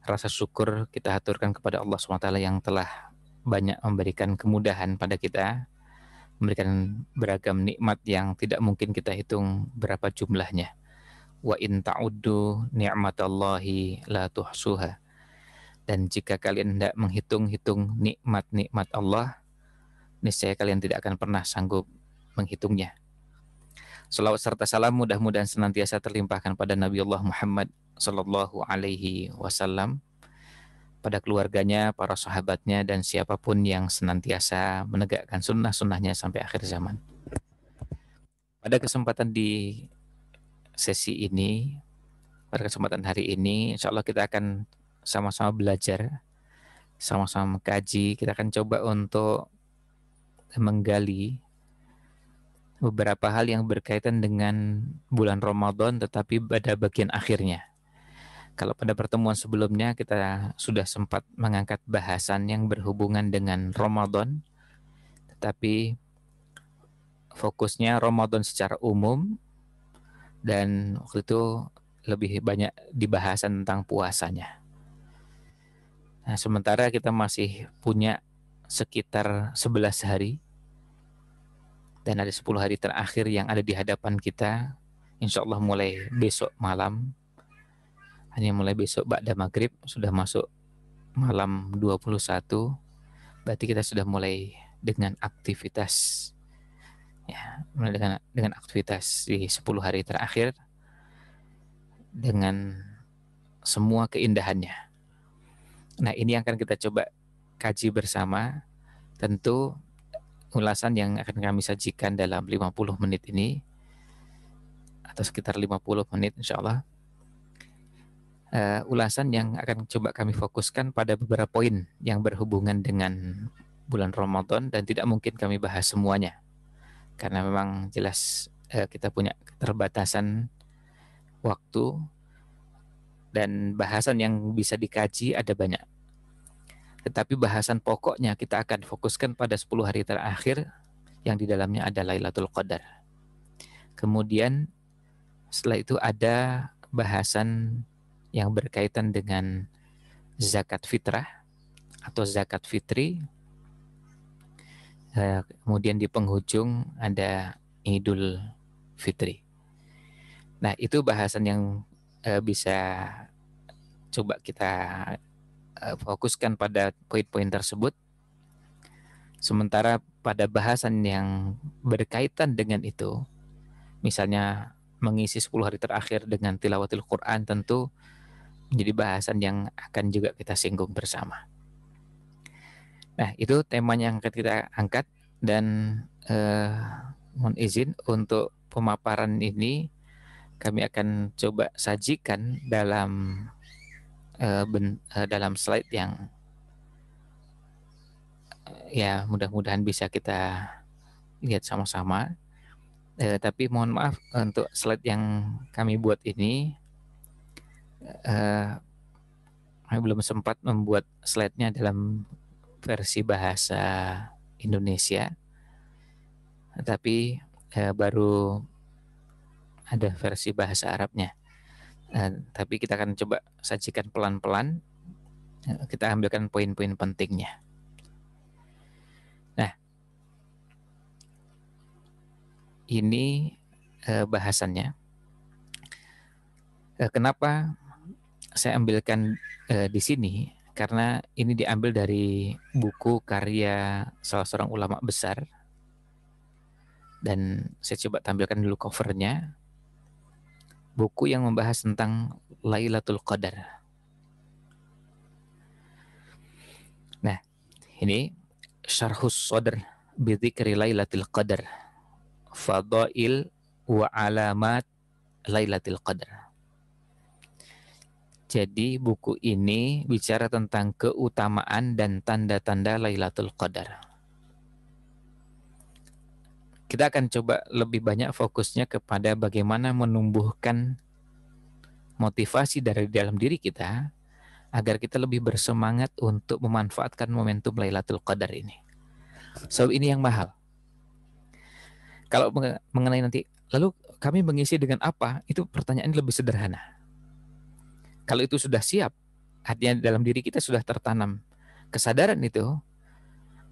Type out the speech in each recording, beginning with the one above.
rasa syukur kita haturkan kepada Allah SWT yang telah banyak memberikan kemudahan pada kita, memberikan beragam nikmat yang tidak mungkin kita hitung berapa jumlahnya. Wa in ta'uddu ni'matallahi la tuhsuha. Dan jika kalian hendak menghitung-hitung nikmat-nikmat Allah, niscaya kalian tidak akan pernah sanggup menghitungnya. Salawat serta salam mudah-mudahan senantiasa terlimpahkan pada Nabi Allah Muhammad sallallahu alaihi wasallam, pada keluarganya, para sahabatnya, dan siapapun yang senantiasa menegakkan sunnah-sunnahnya sampai akhir zaman. Pada kesempatan di sesi ini, pada kesempatan hari ini, insya Allah kita akan sama-sama belajar, sama-sama mengkaji. Kita akan coba untuk menggali beberapa hal yang berkaitan dengan bulan Ramadan, tetapi pada bagian akhirnya. Kalau pada pertemuan sebelumnya kita sudah sempat mengangkat bahasan yang berhubungan dengan Ramadan, tetapi fokusnya Ramadan secara umum, dan waktu itu lebih banyak dibahas tentang puasanya. Nah, sementara kita masih punya sekitar 11 hari, dan ada 10 hari terakhir yang ada di hadapan kita. Insya Allah mulai besok malam, hanya mulai besok ba'da maghrib, sudah masuk malam 21, berarti kita sudah mulai dengan aktivitas, ya, mulai dengan aktivitas di 10 hari terakhir dengan semua keindahannya. Nah, ini yang akan kita coba kaji bersama. Tentu ulasan yang akan kami sajikan dalam 50 menit ini, atau sekitar 50 menit insya Allah, ulasan yang akan coba kami fokuskan pada beberapa poin yang berhubungan dengan bulan Ramadan, dan tidak mungkin kami bahas semuanya karena memang jelas kita punya keterbatasan waktu, dan bahasan yang bisa dikaji ada banyak. Tetapi bahasan pokoknya kita akan fokuskan pada 10 hari terakhir yang di dalamnya ada Lailatul Qadar. Kemudian setelah itu ada bahasan yang berkaitan dengan zakat fitrah atau zakat fitri. Kemudian di penghujung ada Idul Fitri. Nah, itu bahasan yang bisa coba kita fokuskan pada poin-poin tersebut. Sementara pada bahasan yang berkaitan dengan itu, misalnya mengisi 10 hari terakhir dengan tilawatil Quran, tentu menjadi bahasan yang akan juga kita singgung bersama. Nah, itu temanya yang akan kita angkat, dan mohon izin untuk pemaparan ini kami akan coba sajikan dalam dalam slide yang ya mudah-mudahan bisa kita lihat sama-sama. Tapi mohon maaf untuk slide yang kami buat ini, kami belum sempat membuat slide-nya dalam versi bahasa Indonesia, tapi baru ada versi bahasa Arabnya. Tapi kita akan coba sajikan pelan-pelan, kita ambilkan poin-poin pentingnya. Nah, ini bahasannya. Kenapa saya ambilkan di sini? Karena ini diambil dari buku karya salah seorang ulama besar, dan saya coba tampilkan dulu covernya. Buku yang membahas tentang Lailatul Qadar. Nah, ini Syarhus Sadr Bidzikri Lailatul Qadar, Fadail wa Alamat Lailatul Qadar. Jadi buku ini bicara tentang keutamaan dan tanda-tanda Lailatul Qadar. Kita akan coba lebih banyak fokusnya kepada bagaimana menumbuhkan motivasi dari dalam diri kita agar kita lebih bersemangat untuk memanfaatkan momentum Lailatul Qadar ini. So, ini yang mahal. Kalau mengenai nanti, lalu kami mengisi dengan apa? Itu pertanyaan lebih sederhana. Kalau itu sudah siap, Artinya dalam diri kita sudah tertanam kesadaran itu,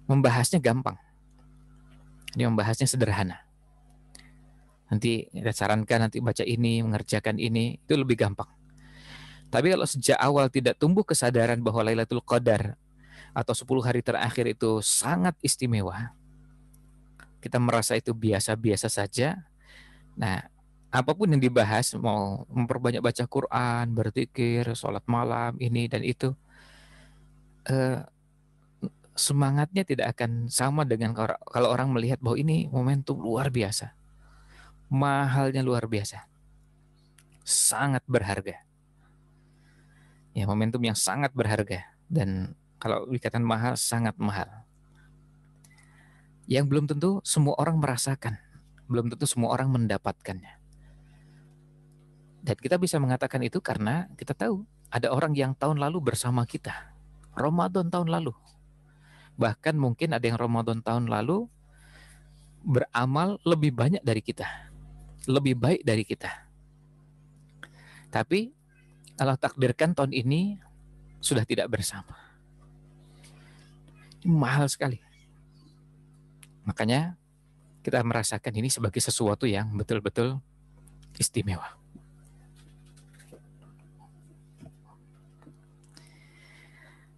membahasnya gampang. Ini membahasnya sederhana. Nanti kita sarankan nanti baca ini, mengerjakan ini, itu lebih gampang. Tapi kalau sejak awal tidak tumbuh kesadaran bahwa Lailatul Qadar atau 10 hari terakhir itu sangat istimewa, kita merasa itu biasa-biasa saja. Nah, apapun yang dibahas, mau memperbanyak baca Quran, berzikir, sholat malam, ini dan itu, eh, semangatnya tidak akan sama dengan kalau orang melihat bahwa ini momentum luar biasa, mahalnya luar biasa, sangat berharga. Ya, momentum yang sangat berharga. Dan kalau dikatakan mahal, sangat mahal. Yang belum tentu semua orang merasakan. Belum tentu semua orang mendapatkannya. Dan kita bisa mengatakan itu karena kita tahu ada orang yang tahun lalu bersama kita. Ramadan tahun lalu. Bahkan mungkin ada yang Ramadan tahun lalu beramal lebih banyak dari kita. Lebih baik dari kita. Tapi Allah takdirkan tahun ini sudah tidak bersama. Mahal sekali. Makanya kita merasakan ini sebagai sesuatu yang betul-betul istimewa.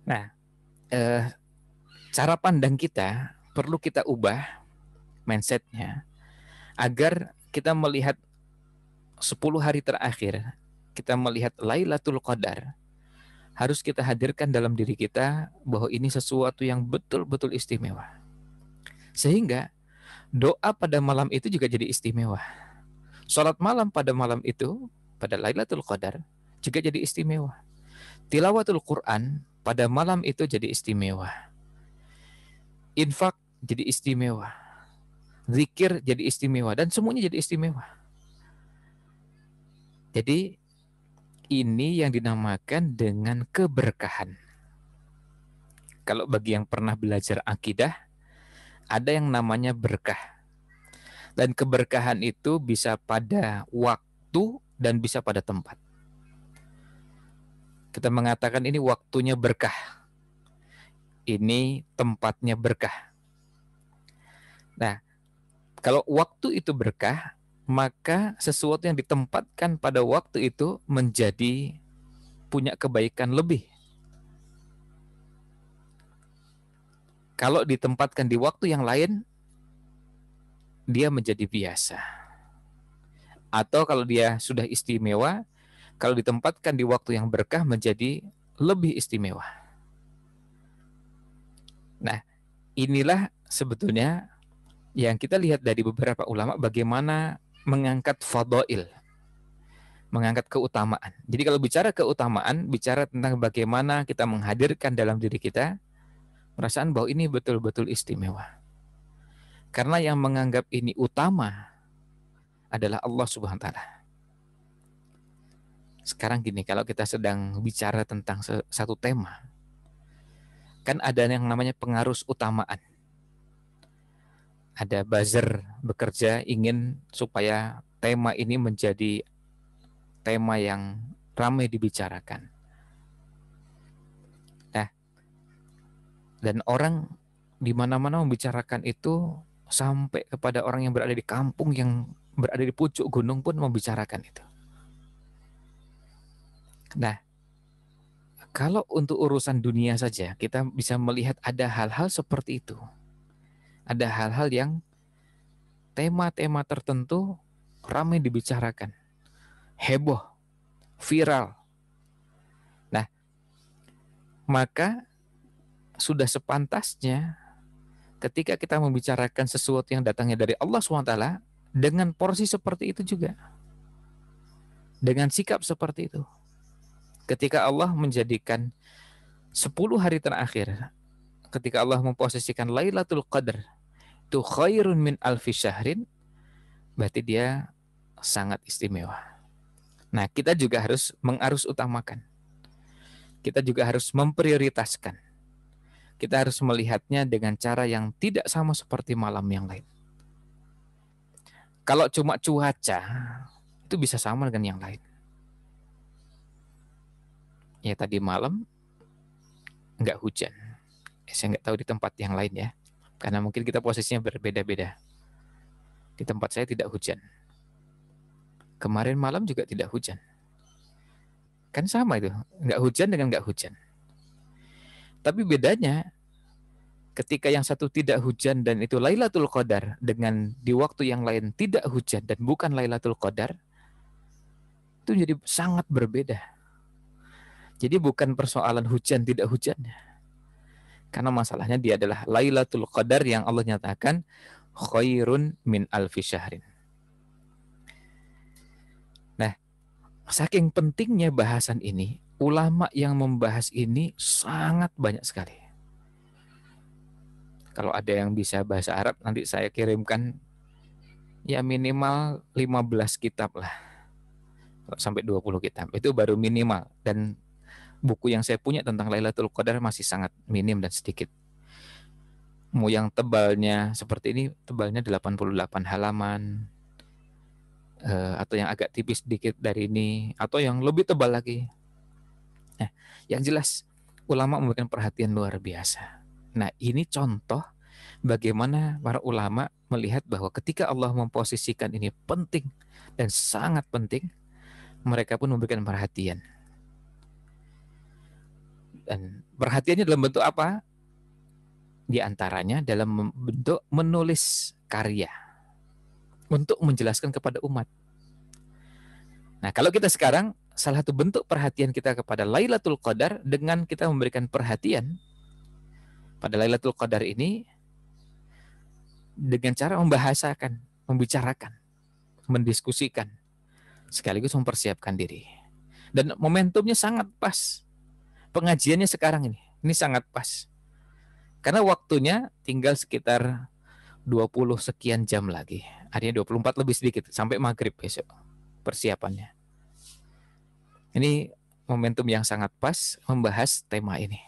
Nah, cara pandang kita perlu kita ubah mindsetnya agar kita melihat 10 hari terakhir, kita melihat Lailatul Qadar, harus kita hadirkan dalam diri kita bahwa ini sesuatu yang betul-betul istimewa. Sehingga doa pada malam itu juga jadi istimewa. Salat malam pada malam itu, pada Lailatul Qadar, juga jadi istimewa. Tilawatul Quran pada malam itu jadi istimewa. Infak jadi istimewa. Zikir jadi istimewa. Dan semuanya jadi istimewa. Jadi ini yang dinamakan dengan keberkahan. Kalau bagi yang pernah belajar akidah, ada yang namanya berkah. Dan keberkahan itu bisa pada waktu dan bisa pada tempat. Kita mengatakan ini waktunya berkah. Ini tempatnya berkah. Nah, kalau waktu itu berkah, maka sesuatu yang ditempatkan pada waktu itu menjadi punya kebaikan lebih. Kalau ditempatkan di waktu yang lain, dia menjadi biasa. Atau kalau dia sudah istimewa, kalau ditempatkan di waktu yang berkah menjadi lebih istimewa. Nah, inilah sebetulnya yang kita lihat dari beberapa ulama bagaimana mengangkat fadail, mengangkat keutamaan. Jadi kalau bicara keutamaan, bicara tentang bagaimana kita menghadirkan dalam diri kita perasaan bahwa ini betul-betul istimewa. Karena yang menganggap ini utama adalah Allah Subhanahu wa taala. Sekarang gini, kalau kita sedang bicara tentang satu tema, kan ada yang namanya pengarus utamaan. Ada buzzer bekerja ingin supaya tema ini menjadi tema yang ramai dibicarakan. Nah, dan orang di mana-mana membicarakan itu sampai kepada orang yang berada di kampung, yang berada di pucuk gunung pun membicarakan itu. Nah, kalau untuk urusan dunia saja kita bisa melihat ada hal-hal seperti itu. Ada hal-hal yang tema-tema tertentu ramai dibicarakan, heboh, viral. Nah, maka sudah sepantasnya ketika kita membicarakan sesuatu yang datangnya dari Allah SWT dengan porsi seperti itu juga. Dengan sikap seperti itu. Ketika Allah menjadikan 10 hari terakhir, ketika Allah memposisikan Lailatul Qadar itu khairun min alfi syahrin, berarti dia sangat istimewa. Nah, kita juga harus mengarus utamakan. Kita juga harus memprioritaskan. Kita harus melihatnya dengan cara yang tidak sama seperti malam yang lain. Kalau cuma cuaca, itu bisa sama dengan yang lain. Ya tadi malam nggak hujan. Saya nggak tahu di tempat yang lain ya, karena mungkin kita posisinya berbeda-beda. Di tempat saya tidak hujan. Kemarin malam juga tidak hujan. Kan sama itu, nggak hujan dengan nggak hujan. Tapi bedanya ketika yang satu tidak hujan dan itu Lailatul Qadar, dengan di waktu yang lain tidak hujan dan bukan Lailatul Qadar, itu jadi sangat berbeda. Jadi bukan persoalan hujan tidak hujannya. Karena masalahnya dia adalah Lailatul Qadar yang Allah nyatakan khairun min alfi syahrin. Nah, saking pentingnya bahasan ini, ulama yang membahas ini sangat banyak sekali. Kalau ada yang bisa bahasa Arab, nanti saya kirimkan ya minimal 15 kitab lah. Sampai 20 kitab. Itu baru minimal. Dan buku yang saya punya tentang Lailatul Qadar masih sangat minim dan sedikit. Mau yang tebalnya seperti ini, tebalnya 88 halaman. Atau yang agak tipis sedikit dari ini. Atau yang lebih tebal lagi. Nah, yang jelas, ulama memberikan perhatian luar biasa. Nah, ini contoh bagaimana para ulama melihat bahwa ketika Allah memposisikan ini penting dan sangat penting, mereka pun memberikan perhatian. Dan perhatiannya dalam bentuk apa? Di antaranya dalam bentuk menulis karya untuk menjelaskan kepada umat. Nah, kalau kita sekarang, salah satu bentuk perhatian kita kepada Lailatul Qadar dengan kita memberikan perhatian pada Lailatul Qadar ini dengan cara membahasakan, membicarakan, mendiskusikan, sekaligus mempersiapkan diri. Dan momentumnya sangat pas. Pengajiannya sekarang ini sangat pas. Karena waktunya tinggal sekitar 20 sekian jam lagi. Artinya 24 lebih sedikit, sampai maghrib besok persiapannya. Ini momentum yang sangat pas membahas tema ini.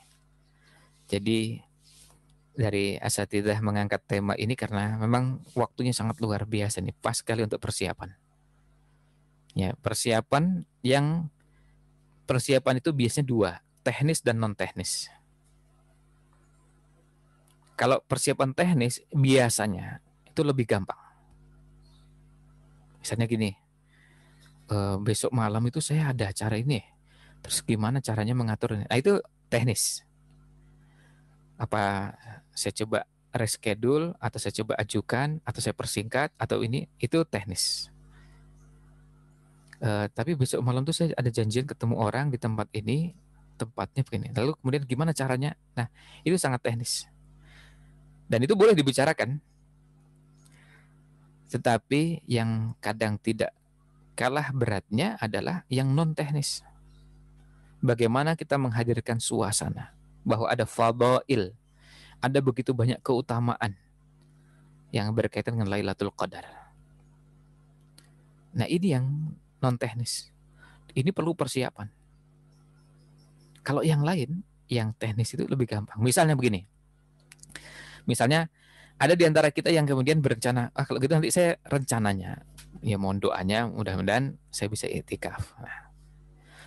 Jadi dari asatidzah mengangkat tema ini karena memang waktunya sangat luar biasa nih, pas sekali untuk persiapan. Ya, persiapan itu biasanya dua, teknis dan non teknis. Kalau persiapan teknis biasanya itu lebih gampang. Misalnya gini, besok malam itu saya ada acara ini, terus gimana caranya mengatur ini? Nah, itu teknis. Apa saya coba reschedule, atau saya coba ajukan, atau saya persingkat, atau ini, itu teknis. Tapi besok malam tuh saya ada janjian ketemu orang di tempat ini, tempatnya begini. Lalu kemudian gimana caranya? Nah, itu sangat teknis. Dan itu boleh dibicarakan. Tetapi yang kadang tidak kalah beratnya adalah yang non teknis. Bagaimana kita menghadirkan suasana bahwa ada fadail, ada begitu banyak keutamaan yang berkaitan dengan Lailatul Qadar. Nah, ini yang non teknis. Ini perlu persiapan. Kalau yang lain, yang teknis itu lebih gampang. Misalnya begini. Misalnya ada di antara kita yang kemudian berencana, kalau gitu nanti saya rencananya, ya mohon doanya mudah-mudahan saya bisa i'tikaf. Nah,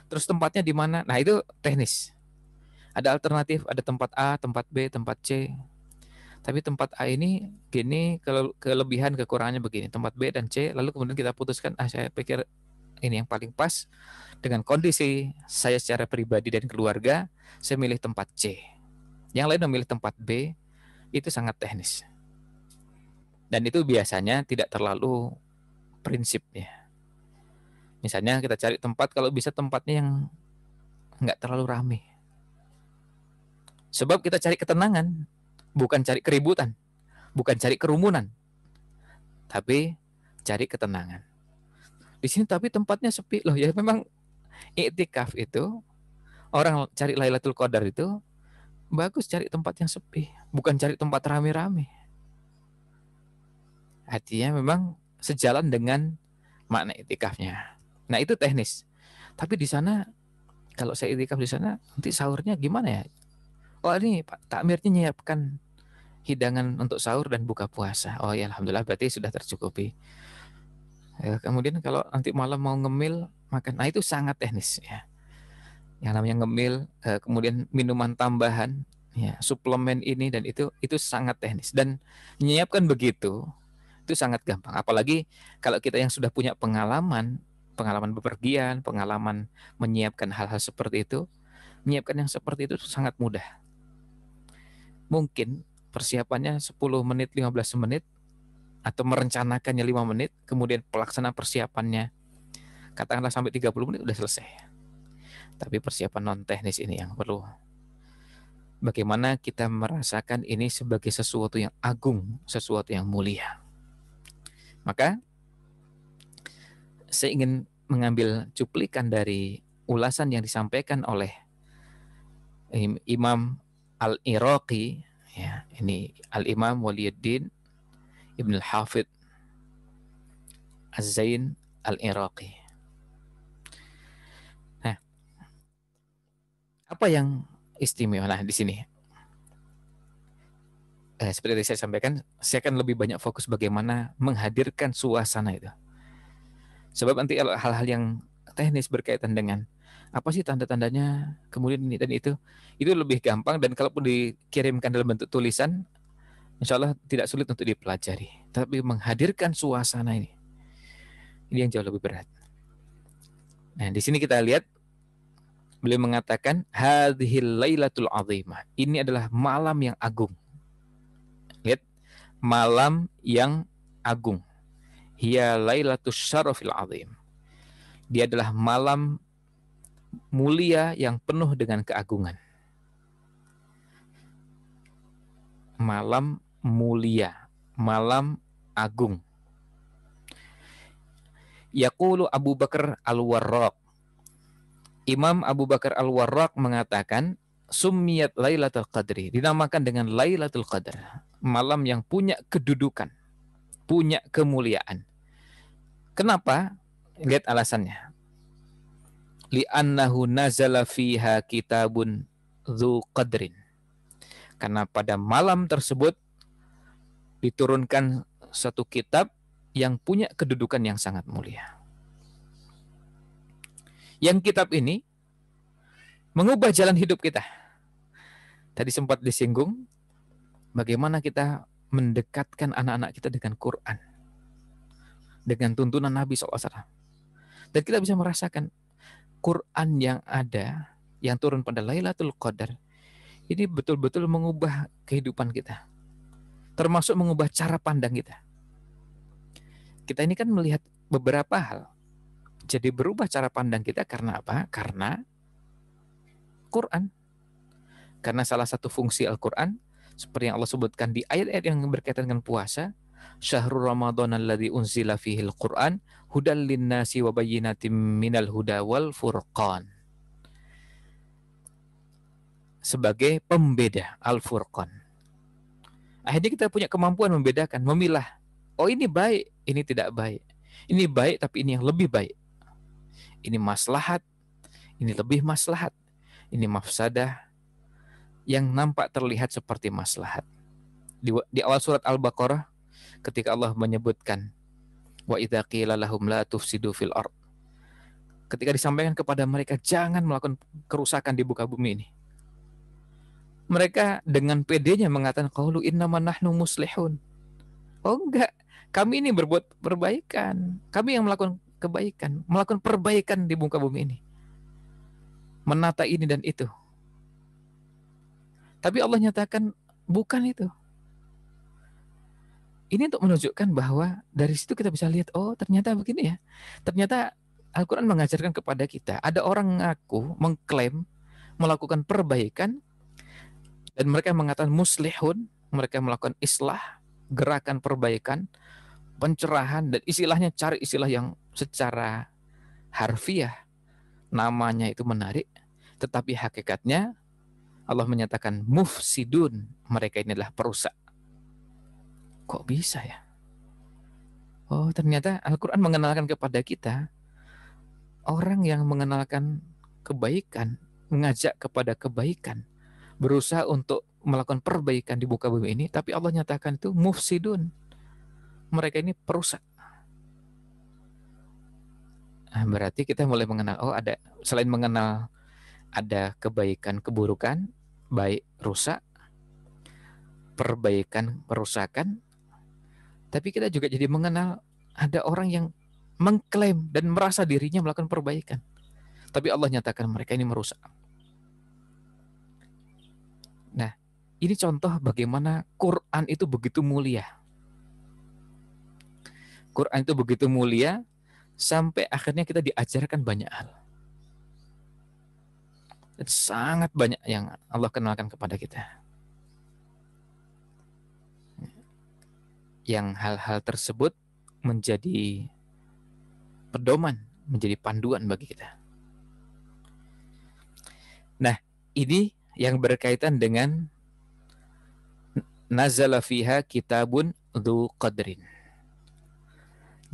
terus tempatnya di mana? Nah, itu teknis. Ada alternatif, ada tempat A, tempat B, tempat C. Tapi tempat A ini gini, kelebihan kekurangannya begini. Tempat B dan C, lalu kemudian kita putuskan, saya pikir ini yang paling pas dengan kondisi saya secara pribadi dan keluarga, saya milih tempat C. Yang lain memilih tempat B, itu sangat teknis. Dan itu biasanya tidak terlalu prinsip ya. Misalnya kita cari tempat, kalau bisa tempatnya yang nggak terlalu ramai. Sebab kita cari ketenangan, bukan cari keributan, bukan cari kerumunan, tapi cari ketenangan. Di sini tapi tempatnya sepi loh ya. Memang i'tikaf itu, orang cari Lailatul Qadar itu bagus cari tempat yang sepi, bukan cari tempat rame-rame. Artinya memang sejalan dengan makna i'tikafnya. Nah, itu teknis. Tapi di sana, kalau saya i'tikaf di sana, nanti sahurnya gimana ya? Oh, ini Pak takmirnya menyiapkan hidangan untuk sahur dan buka puasa. Oh ya, alhamdulillah berarti sudah tercukupi. Kemudian kalau nanti malam mau ngemil makan, nah itu sangat teknis ya. yang namanya ngemil, kemudian minuman tambahan, ya, suplemen ini dan itu sangat teknis dan menyiapkan begitu itu sangat gampang. Apalagi kalau kita yang sudah punya pengalaman, pengalaman bepergian, pengalaman menyiapkan hal-hal seperti itu, menyiapkan yang seperti itu sangat mudah. Mungkin persiapannya 10 menit, 15 menit, atau merencanakannya 5 menit, kemudian pelaksanaan persiapannya katakanlah sampai 30 menit udah selesai. Tapi persiapan non teknis ini yang perlu. Bagaimana kita merasakan ini sebagai sesuatu yang agung, sesuatu yang mulia. Maka saya ingin mengambil cuplikan dari ulasan yang disampaikan oleh Imam Al-Iraqi, ya, ini Al-Imam Waliyuddin Ibn Al-Hafidh Az-Zain Al-Iraqi. Nah, apa yang istimewa di sini? Seperti yang saya sampaikan, saya akan lebih banyak fokus bagaimana menghadirkan suasana itu. Sebab nanti hal-hal yang teknis berkaitan dengan apa sih tanda-tandanya, kemudian ini dan itu lebih gampang dan kalaupun dikirimkan dalam bentuk tulisan, insya Allah tidak sulit untuk dipelajari. Tapi menghadirkan suasana ini yang jauh lebih berat. Nah, di sini kita lihat beliau mengatakan hadhil lailatul azimah. Ini adalah malam yang agung. Lihat, malam yang agung. Hiya lailatus syarafil azim. Dia adalah malam mulia yang penuh dengan keagungan. Malam mulia, malam agung. Yaqulu Abu Bakar Al-Warraq. Imam Abu Bakar Al-Warraq mengatakan, Summiyat Lailatul Qadri, dinamakan dengan Lailatul Qadar, malam yang punya kedudukan, punya kemuliaan. Kenapa? Lihat alasannya. Li'annahu nazala fiha kitabun dzu qadrin. Karena pada malam tersebut diturunkan satu kitab yang punya kedudukan yang sangat mulia. Yang kitab ini mengubah jalan hidup kita. Tadi sempat disinggung bagaimana kita mendekatkan anak-anak kita dengan Quran, dengan tuntunan Nabi SAW. Dan kita bisa merasakan Quran yang ada, yang turun pada Lailatul Qadar, ini betul-betul mengubah kehidupan kita. Termasuk mengubah cara pandang kita. Kita ini kan melihat beberapa hal. Jadi berubah cara pandang kita karena apa? Karena Quran. Karena salah satu fungsi Al-Quran, seperti yang Allah sebutkan di ayat-ayat yang berkaitan dengan puasa, Syahrul Ramadan alladzi unzila fihil Quran hudal linnasi wa bayyinatim minal huda wal furqan. Sebagai pembeda, Al-Furqan. Akhirnya kita punya kemampuan membedakan, memilah. Oh, ini baik, ini tidak baik. Ini baik tapi ini yang lebih baik. Ini maslahat, ini lebih maslahat. Ini mafsadah yang nampak terlihat seperti maslahat. Di awal surat Al-Baqarah ketika Allah menyebutkan wa idza qila lahum la tufsidu fil ard. Ketika disampaikan kepada mereka jangan melakukan kerusakan di muka bumi ini. Mereka dengan pedenya mengatakan qaulu innama nahnu muslihun. Oh enggak, kami ini berbuat perbaikan. Kami yang melakukan kebaikan, melakukan perbaikan di muka bumi ini. Menata ini dan itu. Tapi Allah nyatakan bukan itu. Ini untuk menunjukkan bahwa dari situ kita bisa lihat, oh ternyata begini ya. Ternyata Al-Quran mengajarkan kepada kita, ada orang mengaku, mengklaim, melakukan perbaikan, dan mereka mengatakan muslihun, mereka melakukan islah, gerakan perbaikan, pencerahan, dan istilahnya cari istilah yang secara harfiah, namanya itu menarik, tetapi hakikatnya Allah menyatakan mufsidun, mereka ini adalah perusak. Kok bisa ya? Oh, ternyata Al-Quran mengenalkan kepada kita orang yang mengenalkan kebaikan, mengajak kepada kebaikan, berusaha untuk melakukan perbaikan di muka bumi ini, tapi Allah nyatakan itu mufsidun. Mereka ini perusak. Nah, berarti kita mulai mengenal, oh ada, selain mengenal Ada kebaikan, keburukan, baik rusak, perbaikan, perusakan. Tapi kita juga jadi mengenal ada orang yang mengklaim dan merasa dirinya melakukan perbaikan. Tapi Allah nyatakan mereka ini merusak. Nah, ini contoh bagaimana Quran itu begitu mulia. Quran itu begitu mulia sampai akhirnya kita diajarkan banyak hal. Dan sangat banyak yang Allah kenalkan kepada kita. Yang hal-hal tersebut menjadi pedoman, menjadi panduan bagi kita. Nah, ini yang berkaitan dengan nazala fiha kitabun dzu qadrin.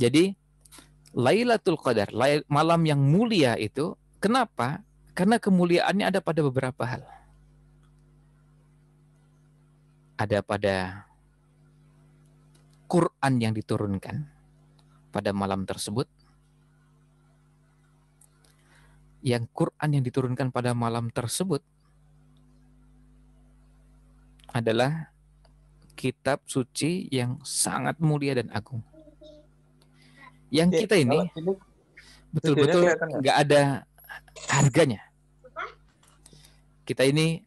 Jadi Lailatul Qadar, malam yang mulia itu, kenapa? Karena kemuliaannya ada pada beberapa hal. Ada pada Quran yang diturunkan pada malam tersebut. Yang Quran yang diturunkan pada malam tersebut adalah kitab suci yang sangat mulia dan agung. Yang kita ini betul-betul nggak ada harganya. Kita ini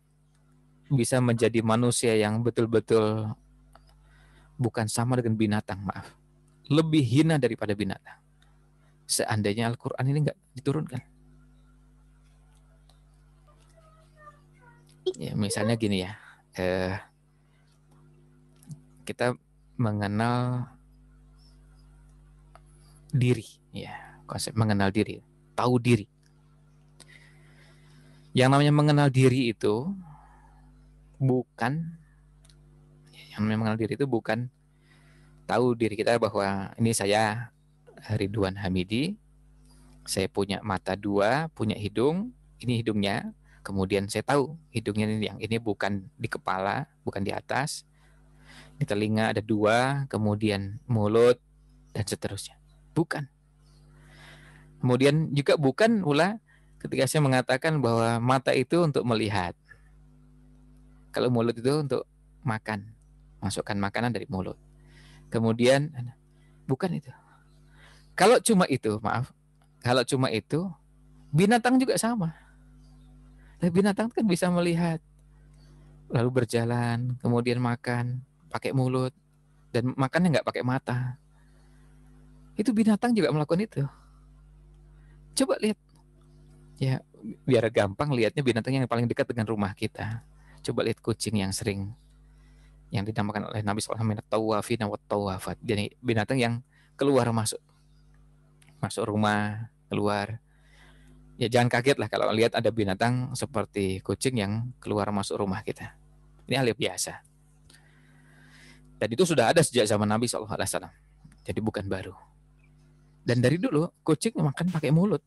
bisa menjadi manusia yang betul-betul bukan sama dengan binatang, maaf. Lebih hina daripada binatang. Seandainya Al-Quran ini nggak diturunkan. Ya, misalnya gini ya, kita mengenal diri, ya, konsep mengenal diri, tahu diri. Yang namanya mengenal diri itu bukan, yang namanya mengenal diri itu bukan tahu diri kita bahwa ini saya Ridwan Hamidi, saya punya mata dua, punya hidung, ini hidungnya. Kemudian saya tahu hidungnya ini yang ini bukan di kepala, bukan di atas. Di telinga ada dua, kemudian mulut, dan seterusnya. Bukan. Kemudian juga bukan pula ketika saya mengatakan bahwa mata itu untuk melihat. Kalau mulut itu untuk makan. Masukkan makanan dari mulut. Kemudian, bukan itu. Kalau cuma itu, maaf. Kalau cuma itu, binatang juga sama. Binatang kan bisa melihat, lalu berjalan, kemudian makan, pakai mulut, dan makannya nggak pakai mata. Itu binatang juga melakukan itu. Coba lihat, ya biar gampang lihatnya binatang yang paling dekat dengan rumah kita. Coba lihat kucing yang sering, yang dinamakan oleh Nabi SAW, tawafina wa tawafat. Jadi binatang yang keluar masuk, masuk rumah, keluar. Ya jangan kaget lah kalau lihat ada binatang seperti kucing yang keluar masuk rumah kita. Ini hal yang biasa. Dan itu sudah ada sejak zaman Nabi SAW. Jadi bukan baru. Dan dari dulu kucing makan pakai mulut.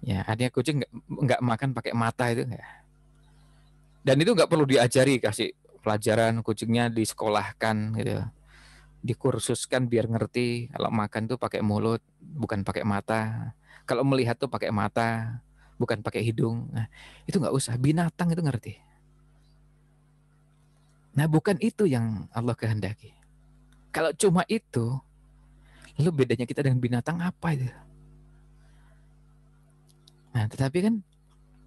Ya, artinya kucing nggak makan pakai mata itu enggak. Dan itu nggak perlu diajari, kasih pelajaran kucingnya disekolahkan gitu. Dikursuskan biar ngerti kalau makan tuh pakai mulut, bukan pakai mata. Kalau melihat tuh pakai mata, bukan pakai hidung. Nah, itu nggak usah, binatang itu ngerti. Nah, bukan itu yang Allah kehendaki. Kalau cuma itu, lalu bedanya kita dengan binatang apa itu? Nah, tetapi kan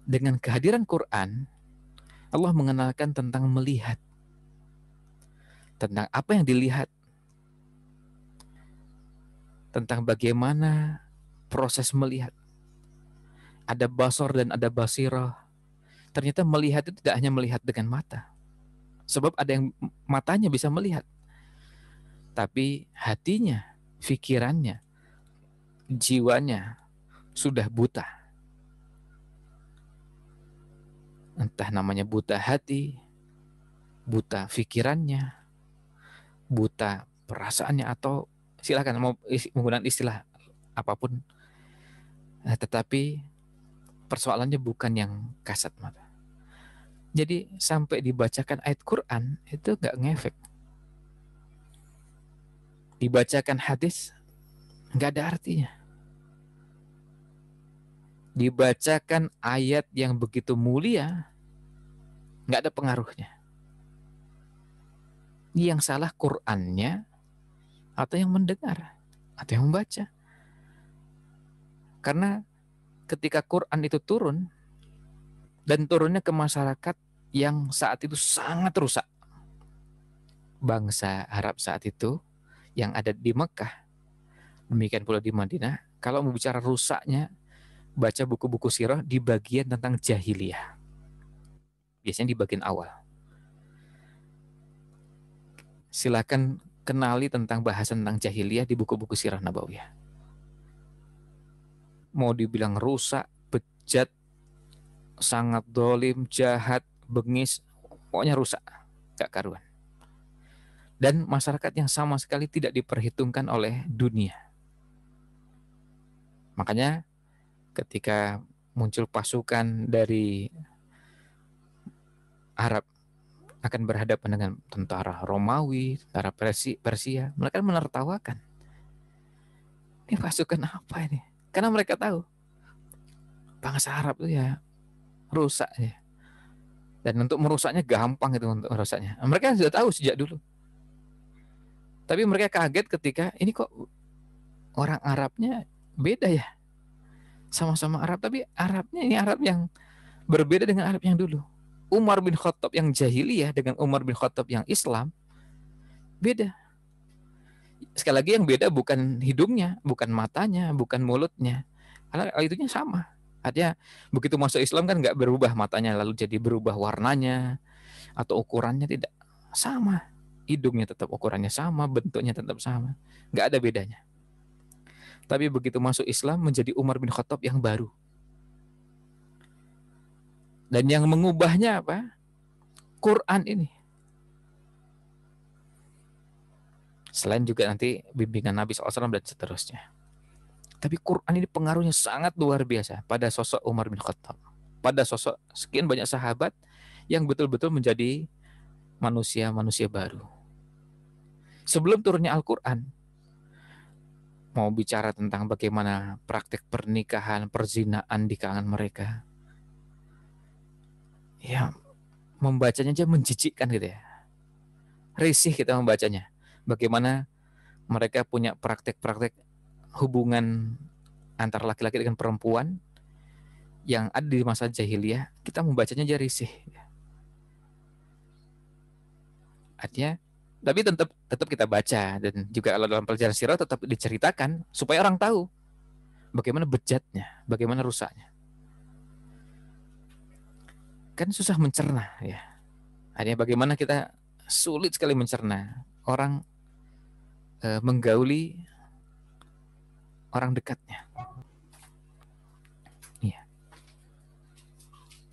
dengan kehadiran Quran, Allah mengenalkan tentang melihat. Tentang apa yang dilihat. Tentang bagaimana proses melihat. Ada basor dan ada basirah. Ternyata melihat itu tidak hanya melihat dengan mata. Sebab ada yang matanya bisa melihat. Tapi hatinya, pikirannya, jiwanya sudah buta. Entah namanya buta hati, buta pikirannya, buta perasaannya, atau silakan mau menggunakan istilah apapun. Nah, tetapi persoalannya bukan yang kasat mata. Jadi sampai dibacakan ayat Quran itu nggak ngefek. Dibacakan hadis nggak ada artinya. dibacakan ayat yang begitu mulia, nggak ada pengaruhnya. Yang salah Qur'annya atau yang mendengar atau yang membaca. Karena ketika Quran itu turun dan turunnya ke masyarakat yang saat itu sangat rusak, bangsa Arab saat itu yang ada di Mekah, demikian pula di Madinah, kalau mau bicara rusaknya, baca buku-buku sirah di bagian tentang jahiliyah. Biasanya di bagian awal. Silakan kenali tentang bahasan tentang jahiliyah di buku-buku sirah Nabawiyah. Mau dibilang rusak, bejat, sangat dolim, jahat, bengis, pokoknya rusak, gak karuan. Dan masyarakat yang sama sekali tidak diperhitungkan oleh dunia. Makanya ketika muncul pasukan dari Arab akan berhadapan dengan tentara Romawi, tentara Persia, mereka menertawakan. Ini pasukan apa ini? Karena mereka tahu bangsa Arab itu ya rusak ya. Dan untuk merusaknya gampang itu untuk merusaknya. Mereka sudah tahu sejak dulu. Tapi mereka kaget ketika ini kok orang Arabnya beda ya. Sama-sama Arab, tapi Arabnya ini Arab yang berbeda dengan Arab yang dulu. Umar bin Khattab yang jahiliyah dengan Umar bin Khattab yang Islam beda. Sekali lagi yang beda bukan hidungnya, bukan matanya, bukan mulutnya. Karena itunya sama. Artinya begitu masuk Islam kan nggak berubah matanya lalu jadi berubah warnanya atau ukurannya, tidak. Sama. Hidungnya tetap ukurannya sama, bentuknya tetap sama. Nggak ada bedanya. Tapi begitu masuk Islam menjadi Umar bin Khattab yang baru. Dan yang mengubahnya apa? Quran ini. Selain juga nanti bimbingan Nabi SAW dan seterusnya. Tapi Quran ini pengaruhnya sangat luar biasa pada sosok Umar bin Khattab. Pada sosok sekian banyak sahabat yang betul-betul menjadi manusia-manusia baru. Sebelum turunnya Al-Quran, mau bicara tentang bagaimana praktek pernikahan, perzinaan di kalangan mereka. Ya, membacanya aja menjijikkan gitu ya. Risih kita membacanya. Bagaimana mereka punya praktek-praktek hubungan antara laki-laki dengan perempuan yang ada di masa jahiliyah, kita membacanya aja risih. Artinya, tapi tetap kita baca, dan juga kalau dalam pelajaran sirah tetap diceritakan supaya orang tahu bagaimana bejatnya, bagaimana rusaknya. Kan susah mencerna ya. Artinya bagaimana kita sulit sekali mencerna orang menggauli orang dekatnya. Iya.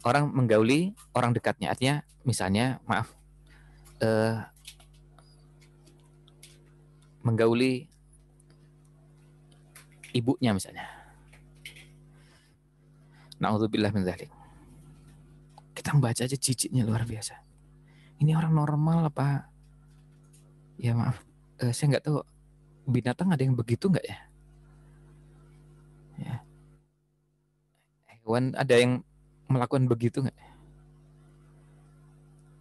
Orang menggauli orang dekatnya, artinya misalnya menggauli ibunya misalnya. Na'udzubillah min dzalik. Kita membaca aja jijiknya luar biasa. Ini orang normal apa? Ya maaf, saya nggak tahu binatang ada yang begitu nggak ya? Ya. Hewan ada yang melakukan begitu nggak?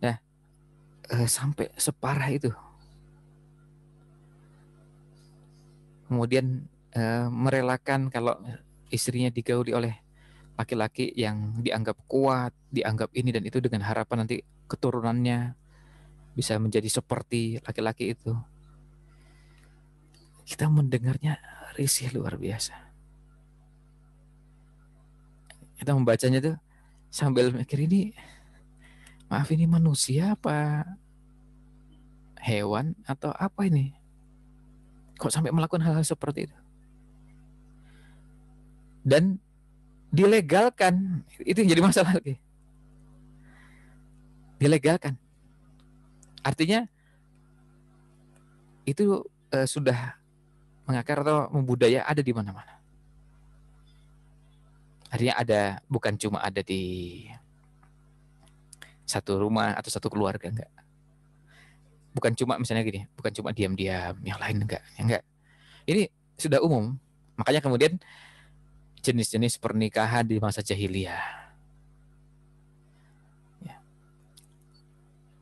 Nah, sampai separah itu. Kemudian merelakan kalau istrinya digauli oleh laki-laki yang dianggap kuat, dianggap ini dan itu dengan harapan nanti keturunannya bisa menjadi seperti laki-laki itu. Kita mendengarnya risih luar biasa. Kita membacanya tuh sambil mikir ini, maaf ini manusia apa hewan atau apa ini? Kok sampai melakukan hal-hal seperti itu? Dan dilegalkan, itu yang jadi masalah lagi. Dilegalkan. Artinya itu sudah mengakar atau membudaya ada di mana-mana. Artinya ada, bukan cuma ada di satu rumah atau satu keluarga, enggak. Bukan cuma misalnya gini, bukan cuma diam-diam, yang lain enggak. Ini sudah umum. Makanya kemudian jenis-jenis pernikahan di masa jahiliyah.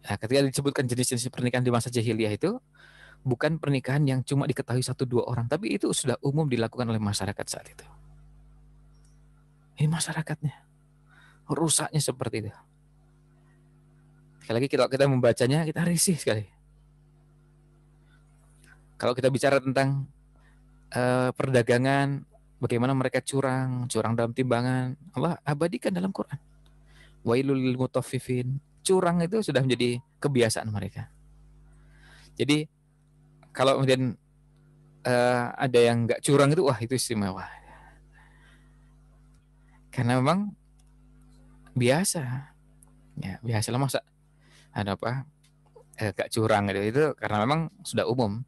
Nah, ketika disebutkan jenis-jenis pernikahan di masa jahiliyah itu bukan pernikahan yang cuma diketahui 1-2 orang, tapi itu sudah umum dilakukan oleh masyarakat saat itu. Ini masyarakatnya, rusaknya seperti itu. Sekali lagi kalau kita membacanya, kita risih sekali. Kalau kita bicara tentang perdagangan, bagaimana mereka curang dalam timbangan, Allah abadikan dalam Quran. Wailul lil mutaffifin. Curang itu sudah menjadi kebiasaan mereka. Jadi kalau kemudian ada yang nggak curang itu, wah itu istimewa. Karena memang biasa, ya biasalah masa ada apa gak curang gitu. Itu karena memang sudah umum.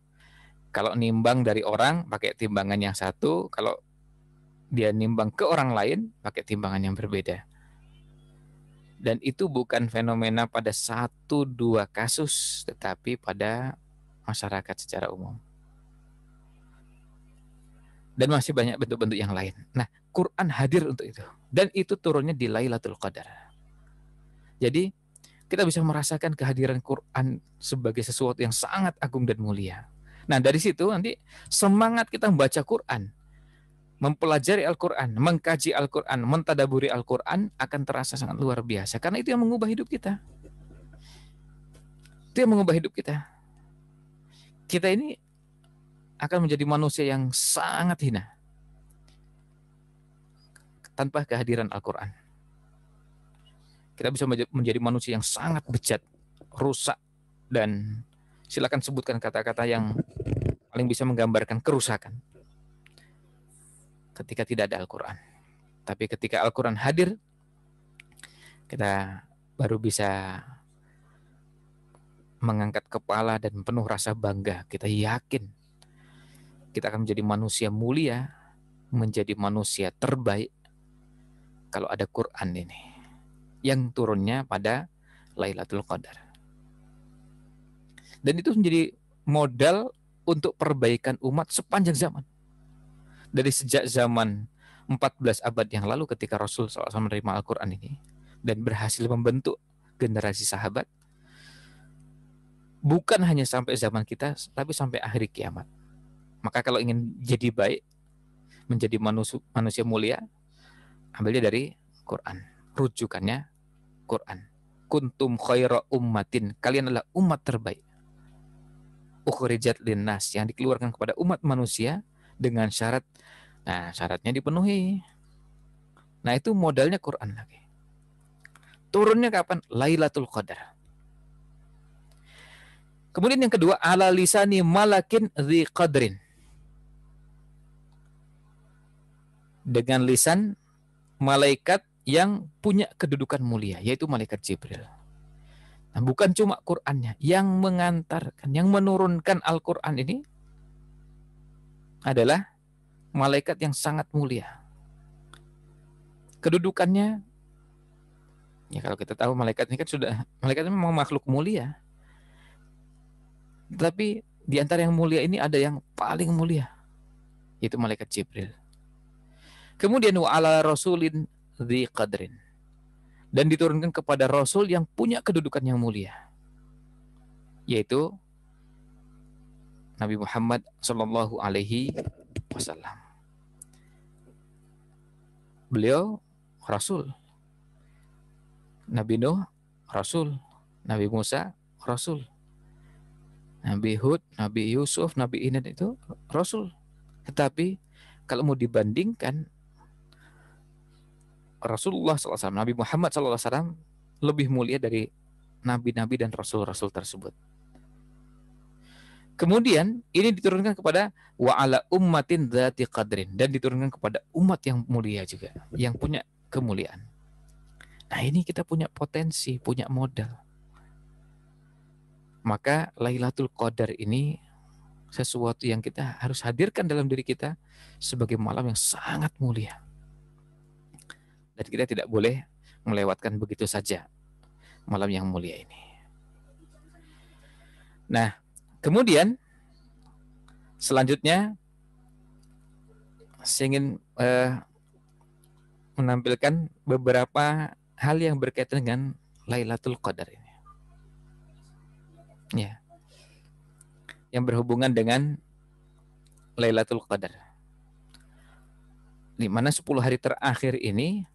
Kalau nimbang dari orang pakai timbangan yang satu, kalau dia nimbang ke orang lain pakai timbangan yang berbeda. Dan itu bukan fenomena pada 1-2 kasus, tetapi pada masyarakat secara umum. Dan masih banyak bentuk-bentuk yang lain. Nah, Quran hadir untuk itu. Dan itu turunnya di Lailatul Qadar. Jadi, kita bisa merasakan kehadiran Quran sebagai sesuatu yang sangat agung dan mulia. Nah, dari situ nanti semangat kita membaca Quran, mempelajari Al-Quran, mengkaji Al-Quran, mentadaburi Al-Quran akan terasa sangat luar biasa. Karena itu yang mengubah hidup kita. Itu yang mengubah hidup kita. Kita ini akan menjadi manusia yang sangat hina tanpa kehadiran Al-Quran. Kita bisa menjadi manusia yang sangat bejat, rusak, dan silakan sebutkan kata-kata yang paling bisa menggambarkan kerusakan ketika tidak ada Al-Quran. Tapi ketika Al-Quran hadir, kita baru bisa mengangkat kepala dan penuh rasa bangga. Kita yakin kita akan menjadi manusia mulia, menjadi manusia terbaik kalau ada Quran ini yang turunnya pada Lailatul Qadar. Dan itu menjadi modal untuk perbaikan umat sepanjang zaman. Dari sejak zaman 14 abad yang lalu ketika Rasul SAW menerima Al-Quran ini dan berhasil membentuk generasi sahabat, bukan hanya sampai zaman kita, tapi sampai akhir kiamat. Maka kalau ingin jadi baik, menjadi manusia mulia, ambilnya dari Quran. Rujukannya Quran. Kuntum khaira ummatin. Kalian adalah umat terbaik. Ukhrijat linnas, yang dikeluarkan kepada umat manusia dengan syarat. Nah, syaratnya dipenuhi. Nah, itu modalnya Quran lagi. Turunnya kapan? Lailatul Qadar. Kemudian yang kedua, ala lisani malakin dzi qadrin. Dengan lisan malaikat yang punya kedudukan mulia, yaitu malaikat Jibril. Nah, bukan cuma Qur'annya, yang mengantarkan, yang menurunkan Al-Quran ini adalah malaikat yang sangat mulia. Kedudukannya, ya kalau kita tahu malaikat ini kan malaikat memang makhluk mulia. Tapi di antara yang mulia ini ada yang paling mulia, yaitu malaikat Jibril. Kemudian wa ala rasulin dzi qadrin. Dan diturunkan kepada Rasul yang punya kedudukan yang mulia, yaitu Nabi Muhammad Sallallahu Alaihi Wasallam. Beliau Rasul. Nabi Nuh Rasul. Nabi Musa Rasul. Nabi Hud, Nabi Yusuf, Nabi Inan itu Rasul. Tetapi kalau mau dibandingkan, Rasulullah SAW, Nabi Muhammad SAW lebih mulia dari nabi-nabi dan rasul-rasul tersebut. Kemudian ini diturunkan kepada wa ala ummatin dzati qadrin, dan diturunkan kepada umat yang mulia juga, yang punya kemuliaan. Nah, ini kita punya potensi, punya modal. Maka Lailatul Qadar ini sesuatu yang kita harus hadirkan dalam diri kita sebagai malam yang sangat mulia. Dan kita tidak boleh melewatkan begitu saja malam yang mulia ini. Nah, kemudian selanjutnya saya ingin menampilkan beberapa hal yang berkaitan dengan Lailatul Qadar ini. Ya, yang berhubungan dengan Lailatul Qadar. Di mana 10 hari terakhir ini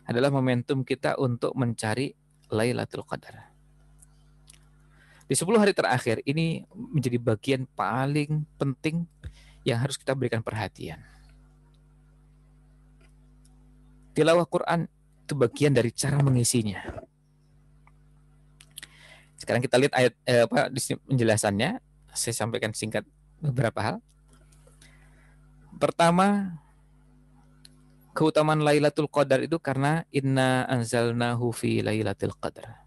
adalah momentum kita untuk mencari Lailatul Qadar. Di 10 hari terakhir ini menjadi bagian paling penting yang harus kita berikan perhatian. Tilawah Quran itu bagian dari cara mengisinya. Sekarang kita lihat ayat di penjelasannya. Saya sampaikan singkat beberapa hal. Pertama, keutamaan Lailatul Qadar itu karena inna anzalnahu fi Lailatul Qadar.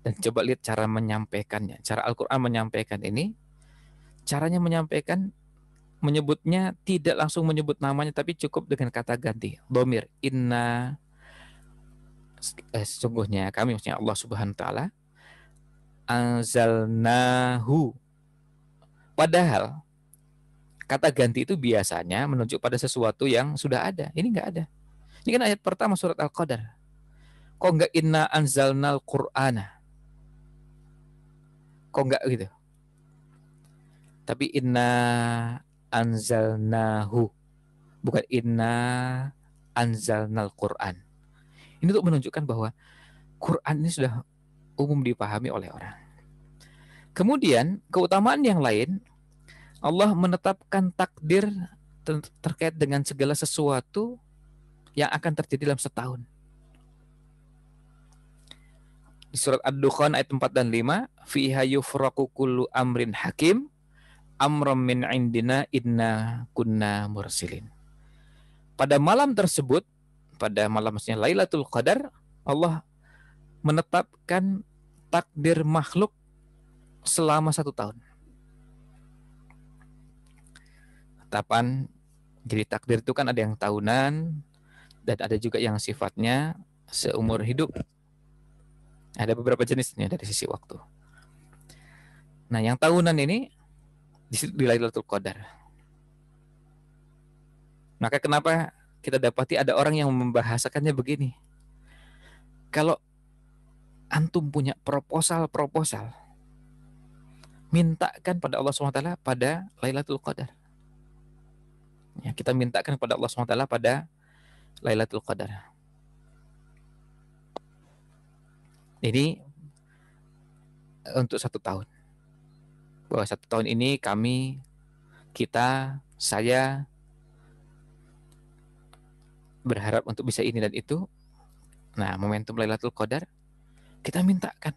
Dan coba lihat cara menyampaikannya. Cara Al-Quran menyampaikan ini, caranya menyampaikan, menyebutnya tidak langsung menyebut namanya, tapi cukup dengan kata ganti. Dhamir, inna, sesungguhnya kami, maksudnya Allah Subhanahu Wa Taala, anzalnahu. Padahal kata ganti itu biasanya menunjuk pada sesuatu yang sudah ada. Ini nggak ada. Ini kan ayat pertama surat Al-Qadar. Kok nggak inna anzalnal Qur'ana? Kok nggak gitu? Tapi inna anzalnahu, bukan inna anzalnal Qur'an. Ini untuk menunjukkan bahwa Quran ini sudah umum dipahami oleh orang. Kemudian keutamaan yang lain, Allah menetapkan takdir terkait dengan segala sesuatu yang akan terjadi dalam setahun. Di surat Ad-Dukhan ayat 4 dan 5, fiha yufraqu kullu amrin hakim amram min indina inna kunna mursilin. Pada malam tersebut, pada malam maksudnya Lailatul Qadar, Allah menetapkan takdir makhluk selama 1 tahun. Tahapan, jadi takdir itu kan ada yang tahunan dan ada juga yang sifatnya seumur hidup. Ada beberapa jenisnya dari sisi waktu. Nah, yang tahunan ini di Lailatul Qadar. Maka kenapa kita dapati ada orang yang membahasakannya begini. Kalau antum punya proposal, mintakan pada Allah SWT pada Lailatul Qadar. Ya, kita mintakan pada Allah SWT pada Lailatul Qadar. Ini untuk 1 tahun. Bahwa 1 tahun ini saya berharap untuk bisa ini dan itu. Nah, momentum Lailatul Qadar kita mintakan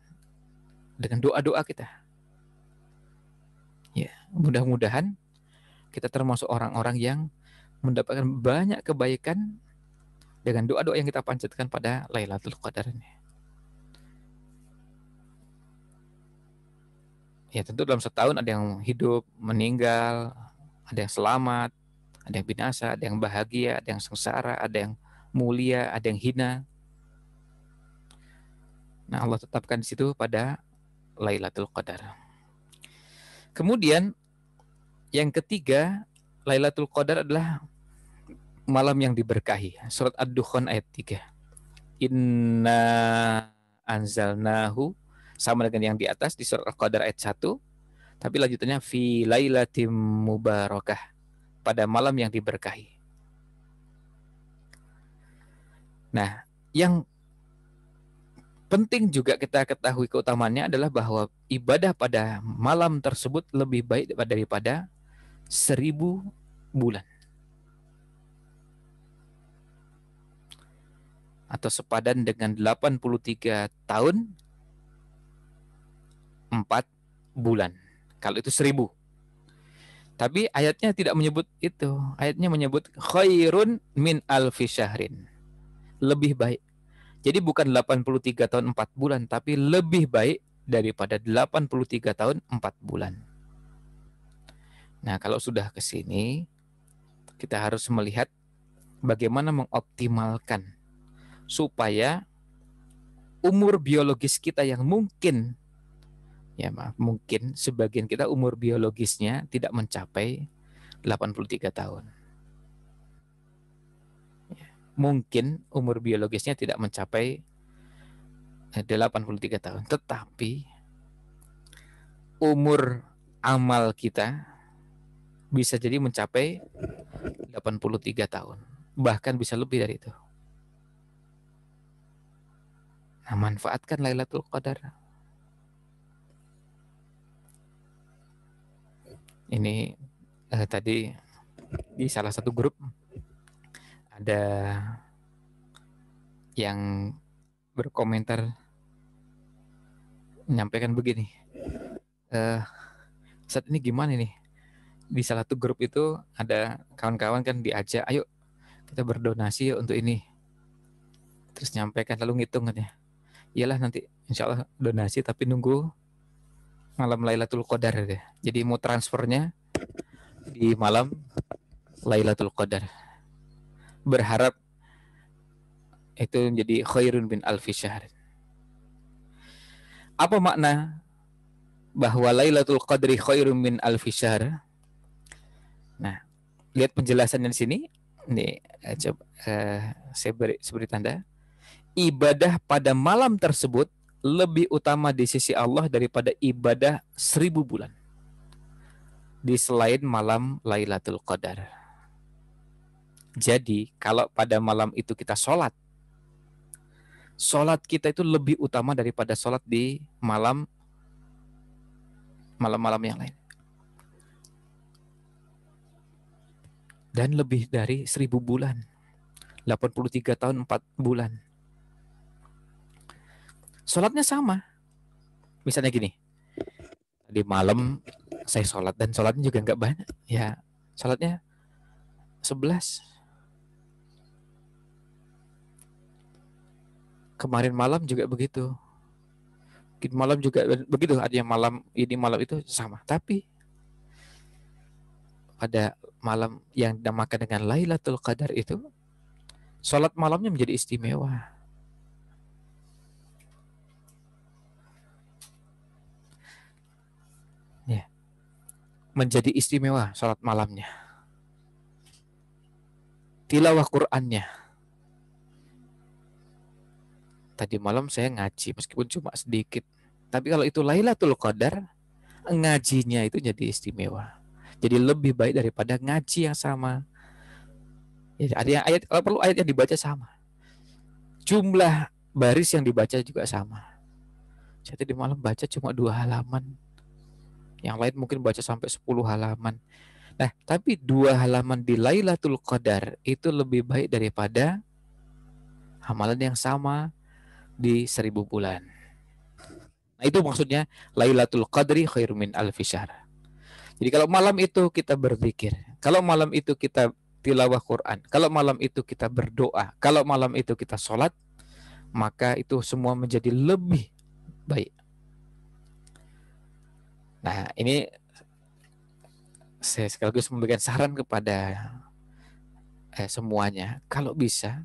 dengan doa-doa kita. Ya, mudah-mudahan kita termasuk orang-orang yang mendapatkan banyak kebaikan dengan doa-doa yang kita panjatkan pada Lailatul Qadar ini. Ya, tentu dalam setahun ada yang hidup, meninggal, ada yang selamat, ada yang binasa, ada yang bahagia, ada yang sengsara, ada yang mulia, ada yang hina. Nah, Allah tetapkan di situ pada Lailatul Qadar. Kemudian yang ketiga, Lailatul Qadar adalah malam yang diberkahi. Surat Ad-Dukhan ayat 3. Inna anzalnahu, sama dengan yang di atas di surat Al-Qadar ayat 1, tapi lanjutannya fi lailatim mubarakah, pada malam yang diberkahi. Nah, yang penting juga kita ketahui keutamaannya adalah bahwa ibadah pada malam tersebut lebih baik daripada 1000 bulan. Atau sepadan dengan 83 tahun 4 bulan. Kalau itu 1000. Tapi ayatnya tidak menyebut itu. Ayatnya menyebut khairun min alfi syahrin. Lebih baik. Jadi bukan 83 tahun 4 bulan, tapi lebih baik daripada 83 tahun 4 bulan. Nah, kalau sudah ke sini, kita harus melihat bagaimana mengoptimalkan supaya umur biologis kita yang mungkin sebagian kita umur biologisnya tidak mencapai 83 tahun. mungkin umur biologisnya tidak mencapai 83 tahun, tetapi umur amal kita bisa jadi mencapai 83 tahun, bahkan bisa lebih dari itu. Nah, manfaatkan Lailatul Qadar. Ini tadi di salah satu grup ada yang berkomentar menyampaikan begini, saat ini gimana nih? Di salah satu grup itu ada kawan-kawan kan diajak, ayo kita berdonasi yuk untuk ini. Terus nyampaikan lalu ngitung katanya, iyalah nanti insya Allah donasi tapi nunggu malam Lailatul Qadar deh. Jadi mau transfernya di malam Lailatul Qadar. Berharap itu menjadi khairun bin alfi syahr. Apa makna bahwa Lailatul Qadri khairun min alfi syahr? Nah, lihat penjelasannya di sini. Nih, coba saya beri tanda. Ibadah pada malam tersebut lebih utama di sisi Allah daripada ibadah 1000 bulan di selain malam Lailatul Qadar. Jadi kalau pada malam itu kita sholat kita itu lebih utama daripada sholat di malam-malam yang lain. Dan lebih dari 1000 bulan. 83 tahun 4 bulan. Sholatnya sama. Misalnya gini, di malam saya sholat dan sholatnya juga nggak banyak. Ya, sholatnya 11. Kemarin malam juga begitu. Malam juga begitu. Artinya malam ini malam itu sama. Tapi pada malam yang dinamakan dengan Lailatul Qadar itu, sholat malamnya menjadi istimewa. Ya. Menjadi istimewa sholat malamnya. Tilawah Qur'annya. Tadi malam saya ngaji meskipun cuma sedikit. Tapi kalau itu Lailatul Qadar, ngajinya itu jadi istimewa. Jadi lebih baik daripada ngaji yang sama. Ya, ayat kalau perlu ayat yang dibaca sama. Jumlah baris yang dibaca juga sama. Saya tadi malam baca cuma 2 halaman. Yang lain mungkin baca sampai 10 halaman. Nah, tapi 2 halaman di Lailatul Qadar itu lebih baik daripada amalan yang sama di 1000 bulan. Nah, itu maksudnya Lailatul Qadri khairun min alfi syahr. Jadi kalau malam itu kita berzikir, kalau malam itu kita tilawah Quran, kalau malam itu kita berdoa, kalau malam itu kita sholat, maka itu semua menjadi lebih baik. Nah, ini saya sekaligus memberikan saran kepada semuanya, kalau bisa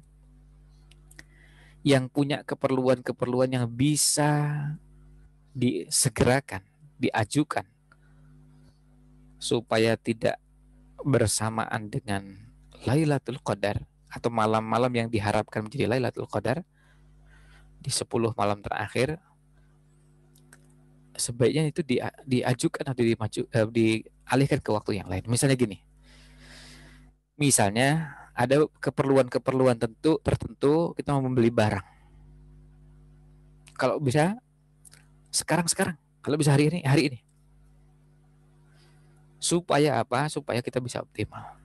yang punya keperluan-keperluan yang bisa disegerakan, diajukan supaya tidak bersamaan dengan Lailatul Qadar atau malam-malam yang diharapkan menjadi Lailatul Qadar di 10 malam terakhir, sebaiknya itu diajukan atau dialihkan ke waktu yang lain. Misalnya gini, misalnya ada keperluan-keperluan tertentu kita mau membeli barang. Kalau bisa sekarang, kalau bisa hari ini. Supaya apa? Supaya kita bisa optimal.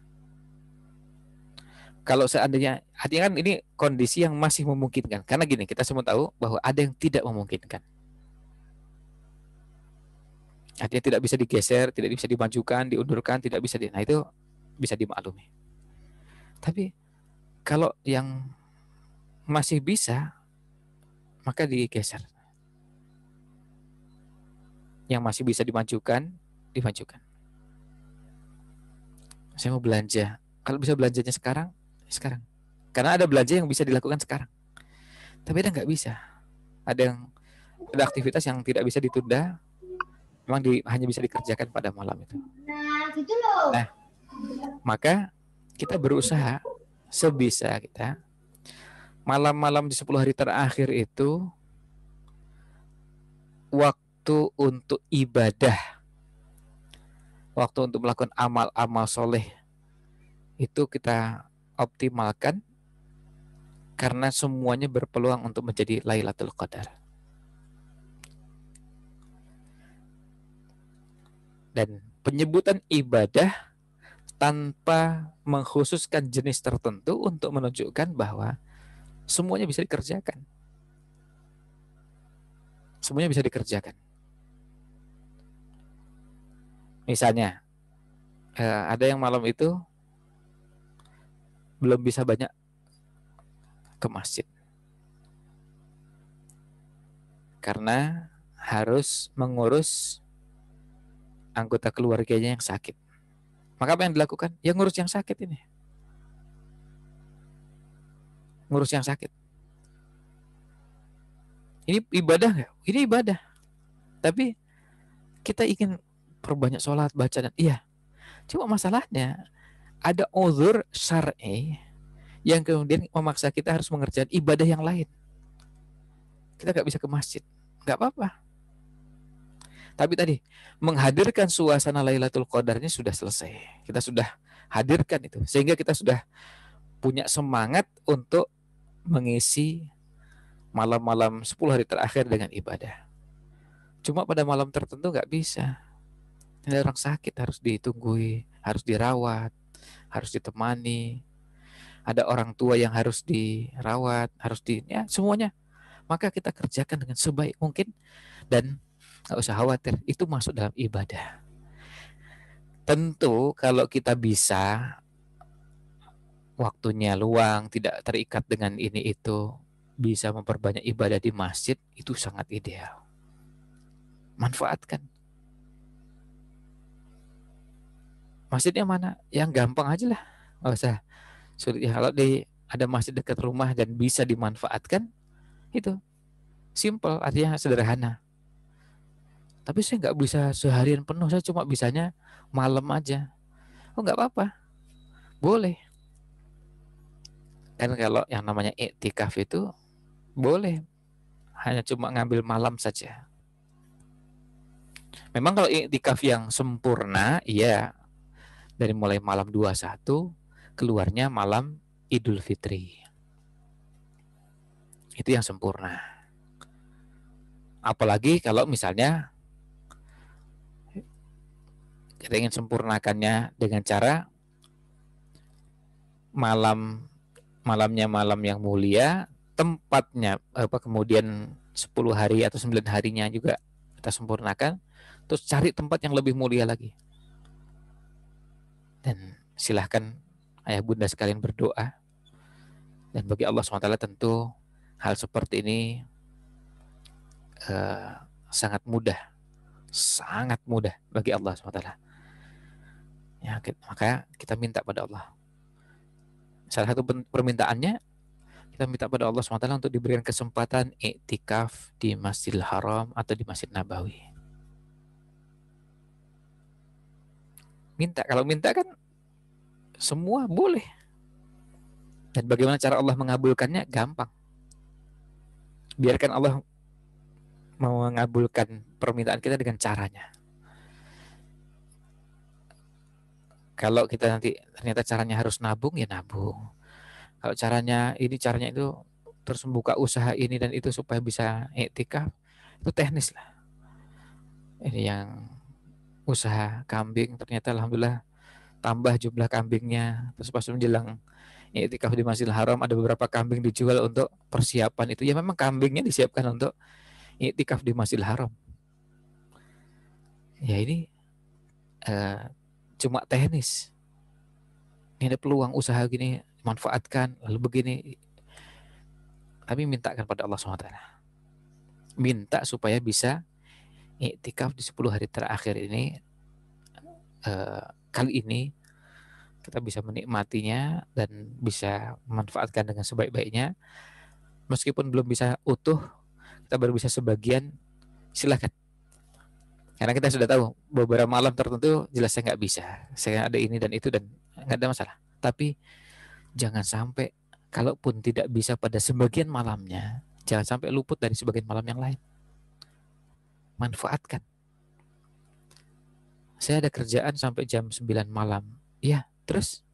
Kalau seandainya, artinya kan ini kondisi yang masih memungkinkan. Karena gini, kita semua tahu bahwa ada yang tidak memungkinkan. Artinya tidak bisa digeser, tidak bisa dimajukan, diundurkan, tidak bisa nah itu bisa dimaklumi. Tapi kalau yang masih bisa, maka digeser. Yang masih bisa dimajukan, dimajukan. Saya mau belanja. Kalau bisa belanjanya sekarang. Karena ada belanja yang bisa dilakukan sekarang. Tapi ada nggak bisa. Ada aktivitas yang tidak bisa ditunda. Memang hanya bisa dikerjakan pada malam itu. Nah, maka kita berusaha sebisa kita Malam-malam di 10 hari terakhir itu waktu untuk ibadah, waktu untuk melakukan amal-amal soleh itu kita optimalkan karena semuanya berpeluang untuk menjadi Lailatul Qadar. Dan penyebutan ibadah tanpa mengkhususkan jenis tertentu untuk menunjukkan bahwa semuanya bisa dikerjakan. Semuanya bisa dikerjakan. Misalnya, ada yang malam itu belum bisa banyak ke masjid. Karena harus mengurus anggota keluarganya yang sakit. Maka apa yang dilakukan? Ya ngurus yang sakit ini. Ngurus yang sakit. Ini ibadah nggak? Ini ibadah. Tapi kita ingin perbanyak sholat, baca dan iya. Cuma masalahnya ada uzur syar'i yang kemudian memaksa kita harus mengerjakan ibadah yang lain. Kita nggak bisa ke masjid, nggak apa-apa. Tapi tadi menghadirkan suasana Lailatul Qadarnya sudah selesai. Kita sudah hadirkan itu, sehingga kita sudah punya semangat untuk mengisi malam-malam 10 hari terakhir dengan ibadah. Cuma pada malam tertentu nggak bisa. Ada orang sakit harus ditunggui, harus dirawat, harus ditemani. Ada orang tua yang harus dirawat, ya semuanya. Maka kita kerjakan dengan sebaik mungkin dan nggak usah khawatir, itu masuk dalam ibadah. Tentu kalau kita bisa waktunya luang, tidak terikat dengan ini itu, bisa memperbanyak ibadah di masjid, itu sangat ideal. Manfaatkan. Masjidnya mana? Yang gampang aja lah, nggak usah sulit. Ya, kalau ada masjid dekat rumah dan bisa dimanfaatkan, itu simple, artinya sederhana. Tapi saya nggak bisa seharian penuh, saya cuma bisanya malam aja. Oh nggak apa-apa, boleh. Kan kalau yang namanya iktikaf itu boleh, hanya cuma ngambil malam saja. Memang kalau iktikaf yang sempurna, iya, dari mulai malam 21, keluarnya malam Idul Fitri. Itu yang sempurna. Apalagi kalau misalnya kita ingin sempurnakannya dengan cara malamnya malam yang mulia, tempatnya kemudian 10 hari atau 9 harinya juga kita sempurnakan, terus cari tempat yang lebih mulia lagi. Dan silahkan ayah bunda sekalian berdoa. Dan bagi Allah SWT tentu hal seperti ini sangat mudah bagi Allah SWT. Ya, maka kita minta pada Allah. Salah satu permintaannya, kita minta pada Allah SWT untuk diberikan kesempatan iktikaf di Masjidil Haram atau di Masjid Nabawi. Minta, kalau minta kan semua boleh. Dan bagaimana cara Allah mengabulkannya? Gampang. Biarkan Allah mengabulkan permintaan kita dengan caranya. Kalau kita nanti ternyata caranya harus nabung, ya nabung. Kalau caranya itu, terus membuka usaha ini dan itu supaya bisa iktikaf, itu teknis lah. Ini yang usaha kambing, ternyata alhamdulillah tambah jumlah kambingnya. Terus pas menjelang iktikaf di Masjidil Haram, ada beberapa kambing dijual untuk persiapan itu. Ya memang kambingnya disiapkan untuk iktikaf di Masjidil Haram. Ya ini cuma teknis. Ini ada peluang usaha gini, manfaatkan, lalu begini. Tapi mintakan pada Allah SWT. Minta supaya bisa iktikaf di 10 hari terakhir ini. Kali ini kita bisa menikmatinya dan bisa memanfaatkan dengan sebaik-baiknya. Meskipun belum bisa utuh, kita baru bisa sebagian, silakan. Karena kita sudah tahu beberapa malam tertentu jelas saya nggak bisa. Saya ada ini dan itu dan nggak ada masalah. Tapi jangan sampai Kalaupun tidak bisa pada sebagian malamnya, jangan sampai luput dari sebagian malam yang lain. Manfaatkan. Saya ada kerjaan sampai jam 9 malam. Iya, terus?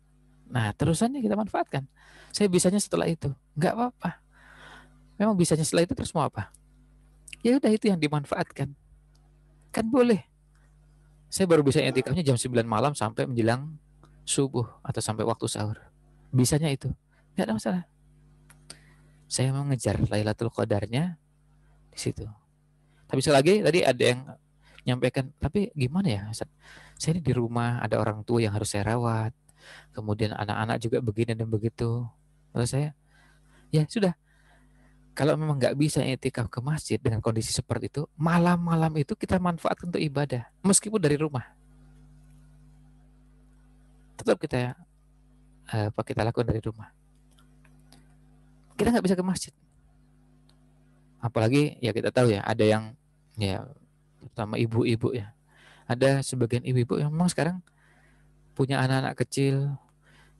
Nah, terusannya kita manfaatkan. Saya bisanya setelah itu. Nggak apa-apa. Memang bisanya setelah itu terus mau apa? Ya udah, itu yang dimanfaatkan. Kan boleh. Saya baru bisa i'tikafnya jam 9 malam sampai menjelang subuh atau sampai waktu sahur. Bisanya itu. Nggak ada masalah. Saya mau ngejar Lailatul Qadarnya di situ. Tapi sekali lagi tadi ada yang nyampaikan, tapi gimana ya, Ustaz? Saya ini di rumah ada orang tua yang harus saya rawat, kemudian anak-anak juga begini dan begitu. Lalu saya, ya sudah, kalau memang nggak bisa i'tikaf ke masjid dengan kondisi seperti itu, malam-malam itu kita manfaatkan untuk ibadah, meskipun dari rumah. Tetap kita kita lakukan dari rumah. Kita nggak bisa ke masjid. Apalagi ya kita tahu ya, ada yang ya terutama ibu-ibu ya. Ada sebagian ibu-ibu yang memang sekarang punya anak-anak kecil,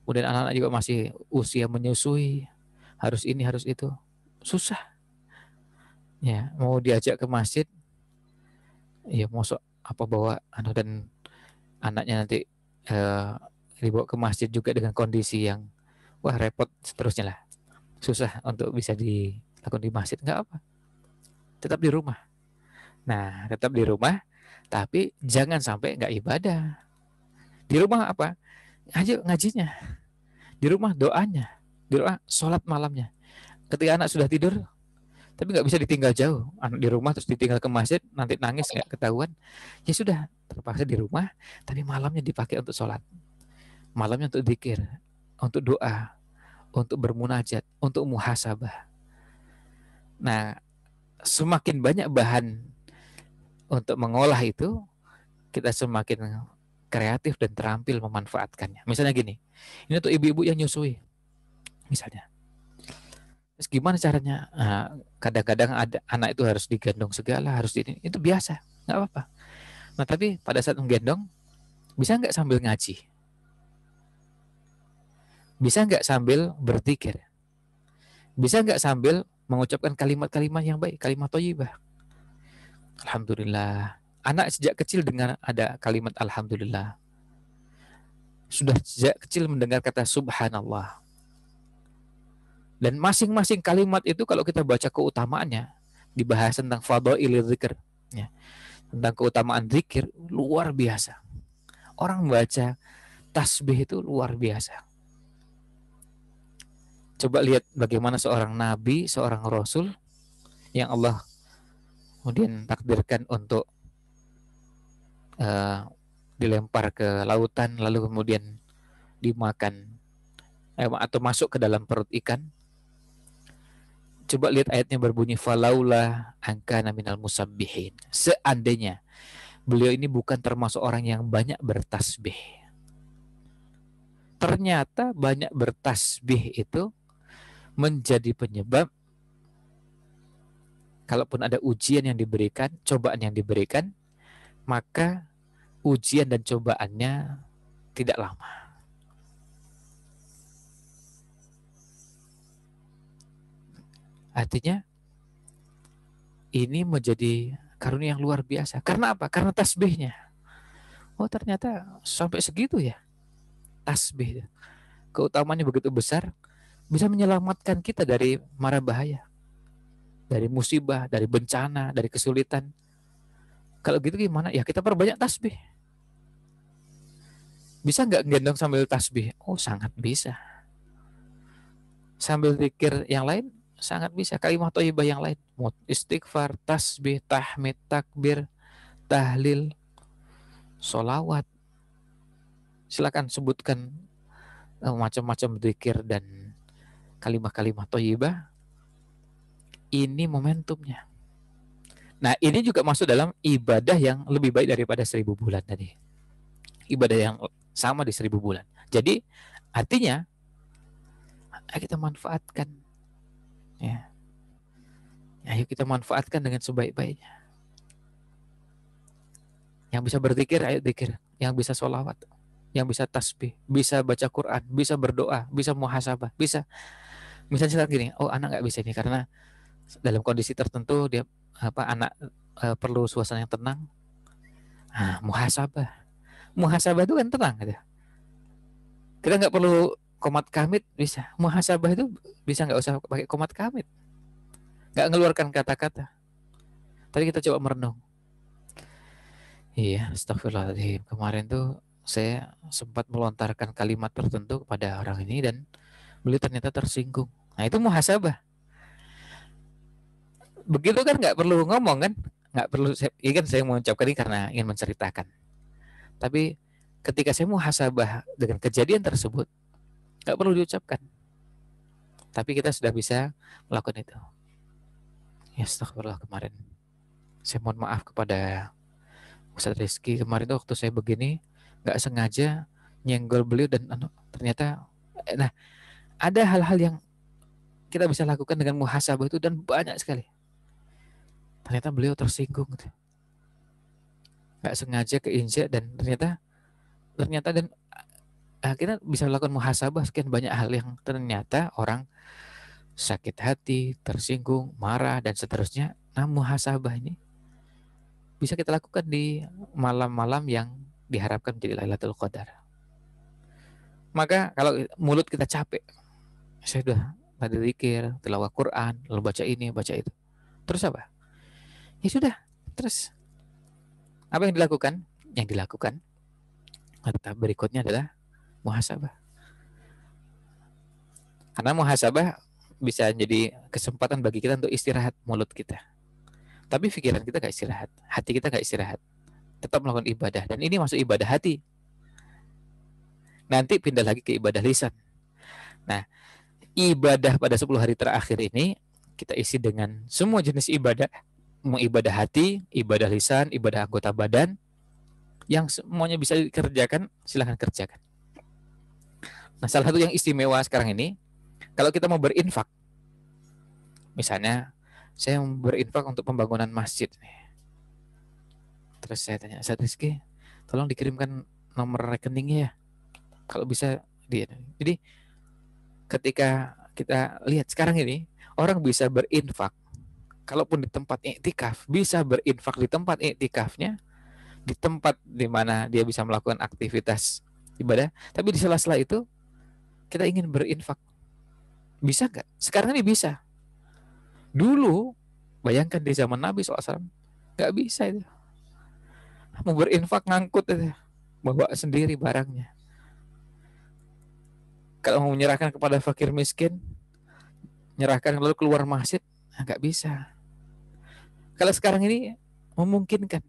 kemudian anak-anak juga masih usia menyusui, harus ini harus itu, susah. Ya, mau diajak ke masjid, ya mosok apa bawa dan anaknya nanti eh, dibawa ke masjid juga dengan kondisi yang wah repot seterusnya lah. Susah untuk bisa dilakukan di masjid, nggak apa. Tetap di rumah. Nah, tetap di rumah, tapi jangan sampai nggak ibadah. Di rumah apa? Ayo ngajinya. Di rumah doanya. Di rumah sholat malamnya. Ketika anak sudah tidur, tapi nggak bisa ditinggal jauh. Anak di rumah terus ditinggal ke masjid, nanti nangis nggak ketahuan. Ya sudah, terpaksa di rumah, tapi malamnya dipakai untuk sholat. Malamnya untuk zikir, untuk doa, untuk bermunajat, untuk muhasabah. Nah, semakin banyak bahan untuk mengolah itu, kita semakin kreatif dan terampil memanfaatkannya. Misalnya gini, ini untuk ibu-ibu yang nyusui, misalnya. Terus gimana caranya? Nah, kadang-kadang ada anak itu harus digendong segala, harus ini, itu biasa, nggak apa-apa. Nah, tapi pada saat menggendong, bisa nggak sambil ngaji? Bisa nggak sambil berzikir? Bisa nggak sambil mengucapkan kalimat-kalimat yang baik, kalimat thayyibah? Alhamdulillah. Anak sejak kecil dengar ada kalimat alhamdulillah. Sudah sejak kecil mendengar kata subhanallah. Dan masing-masing kalimat itu kalau kita baca keutamaannya, dibahas tentang fadhail dzikir, ya, tentang keutamaan zikir luar biasa. Orang baca tasbih itu luar biasa. Coba lihat bagaimana seorang nabi, seorang rasul yang Allah kemudian takdirkan untuk uh, dilempar ke lautan lalu kemudian dimakan atau masuk ke dalam perut ikan. Coba lihat ayatnya berbunyi falaula angkana minal musabbihin. Seandainya beliau ini bukan termasuk orang yang banyak bertasbih. Ternyata banyak bertasbih itu menjadi penyebab kalaupun ada ujian yang diberikan, cobaan yang diberikan, maka ujian dan cobaannya tidak lama. Artinya ini menjadi karunia yang luar biasa. Karena apa? Karena tasbihnya. Oh ternyata sampai segitu ya tasbih. Keutamaannya begitu besar, bisa menyelamatkan kita dari mara bahaya, dari musibah, dari bencana, dari kesulitan. Kalau gitu gimana? Ya kita perbanyak tasbih. Bisa nggak gendong sambil tasbih? Oh sangat bisa. Sambil zikir yang lain sangat bisa. Kalimat thayyibah yang lain, istighfar, tasbih, tahmid, takbir, tahlil, solawat. Silakan sebutkan macam-macam zikir dan kalimat-kalimat thayyibah. Ini momentumnya. Nah, ini juga masuk dalam ibadah yang lebih baik daripada 1000 bulan tadi. Ibadah yang sama di 1000 bulan. Jadi, artinya ayo kita manfaatkan. Ya. Ayo kita manfaatkan dengan sebaik-baiknya. Yang bisa berzikir, ayo zikir. Yang bisa sholawat, yang bisa tasbih, bisa baca Quran, bisa berdoa, bisa muhasabah, bisa. Misalnya sekarang gini, oh anak nggak bisa ini karena dalam kondisi tertentu dia anak perlu suasana yang tenang. Nah, muhasabah. Muhasabah itu kan tenang gitu. Kita nggak perlu komat kamit bisa. Muhasabah itu bisa nggak usah pakai komat kamit. Nggak ngeluarkan kata-kata. Tadi kita coba merenung. Iya, astagfirullahaladzim. Kemarin tuh saya sempat melontarkan kalimat tertentu kepada orang ini dan beliau ternyata tersinggung. Nah itu muhasabah. Begitu kan nggak perlu ngomong kan? Nggak perlu, ini kan saya mengucapkan ini karena ingin menceritakan. Tapi ketika saya muhasabah dengan kejadian tersebut, nggak perlu diucapkan. Tapi kita sudah bisa melakukan itu. Ya astagfirullah kemarin. Saya mohon maaf kepada Ustadz Rizky kemarin tuh waktu saya begini nggak sengaja nyenggol beliau dan ternyata nah ada hal-hal yang kita bisa lakukan dengan muhasabah itu dan banyak sekali. Ternyata beliau tersinggung gitu. Nggak sengaja keinjak dan ternyata dan kita bisa melakukan muhasabah sekian banyak hal yang ternyata orang sakit hati, tersinggung, marah dan seterusnya. Nah muhasabah ini bisa kita lakukan di malam-malam yang diharapkan menjadi Lailatul Qadar. Maka kalau mulut kita capek, saya sudah tadi zikir, tilawah Quran, lalu baca ini, baca itu. Terus apa? Ya sudah. Terus apa yang dilakukan? Yang dilakukan tahap berikutnya adalah muhasabah. Karena muhasabah bisa jadi kesempatan bagi kita untuk istirahat mulut kita. Tapi pikiran kita gak istirahat, hati kita gak istirahat. Tetap melakukan ibadah dan ini masuk ibadah hati. Nanti pindah lagi ke ibadah lisan. Nah, ibadah pada 10 hari terakhir ini kita isi dengan semua jenis ibadah, mau ibadah hati, ibadah lisan, ibadah anggota badan, yang semuanya bisa dikerjakan, silahkan kerjakan. Nah, salah satu yang istimewa sekarang ini, kalau kita mau berinfak, misalnya saya mau berinfak untuk pembangunan masjid, terus saya tanya, Ustaz Rizky, tolong dikirimkan nomor rekeningnya ya, kalau bisa dia. Jadi ketika kita lihat sekarang ini, orang bisa berinfak, kalaupun di tempat iktikaf, bisa berinfak di tempat iktikafnya, di tempat di mana dia bisa melakukan aktivitas ibadah, tapi di sela-sela itu kita ingin berinfak. Bisa nggak? Sekarang ini bisa. Dulu, bayangkan di zaman Nabi SAW, nggak bisa itu. Mau berinfak ngangkut itu, bawa sendiri barangnya. Kalau mau menyerahkan kepada fakir miskin, menyerahkan lalu keluar masjid, nggak bisa. Kalau sekarang ini memungkinkan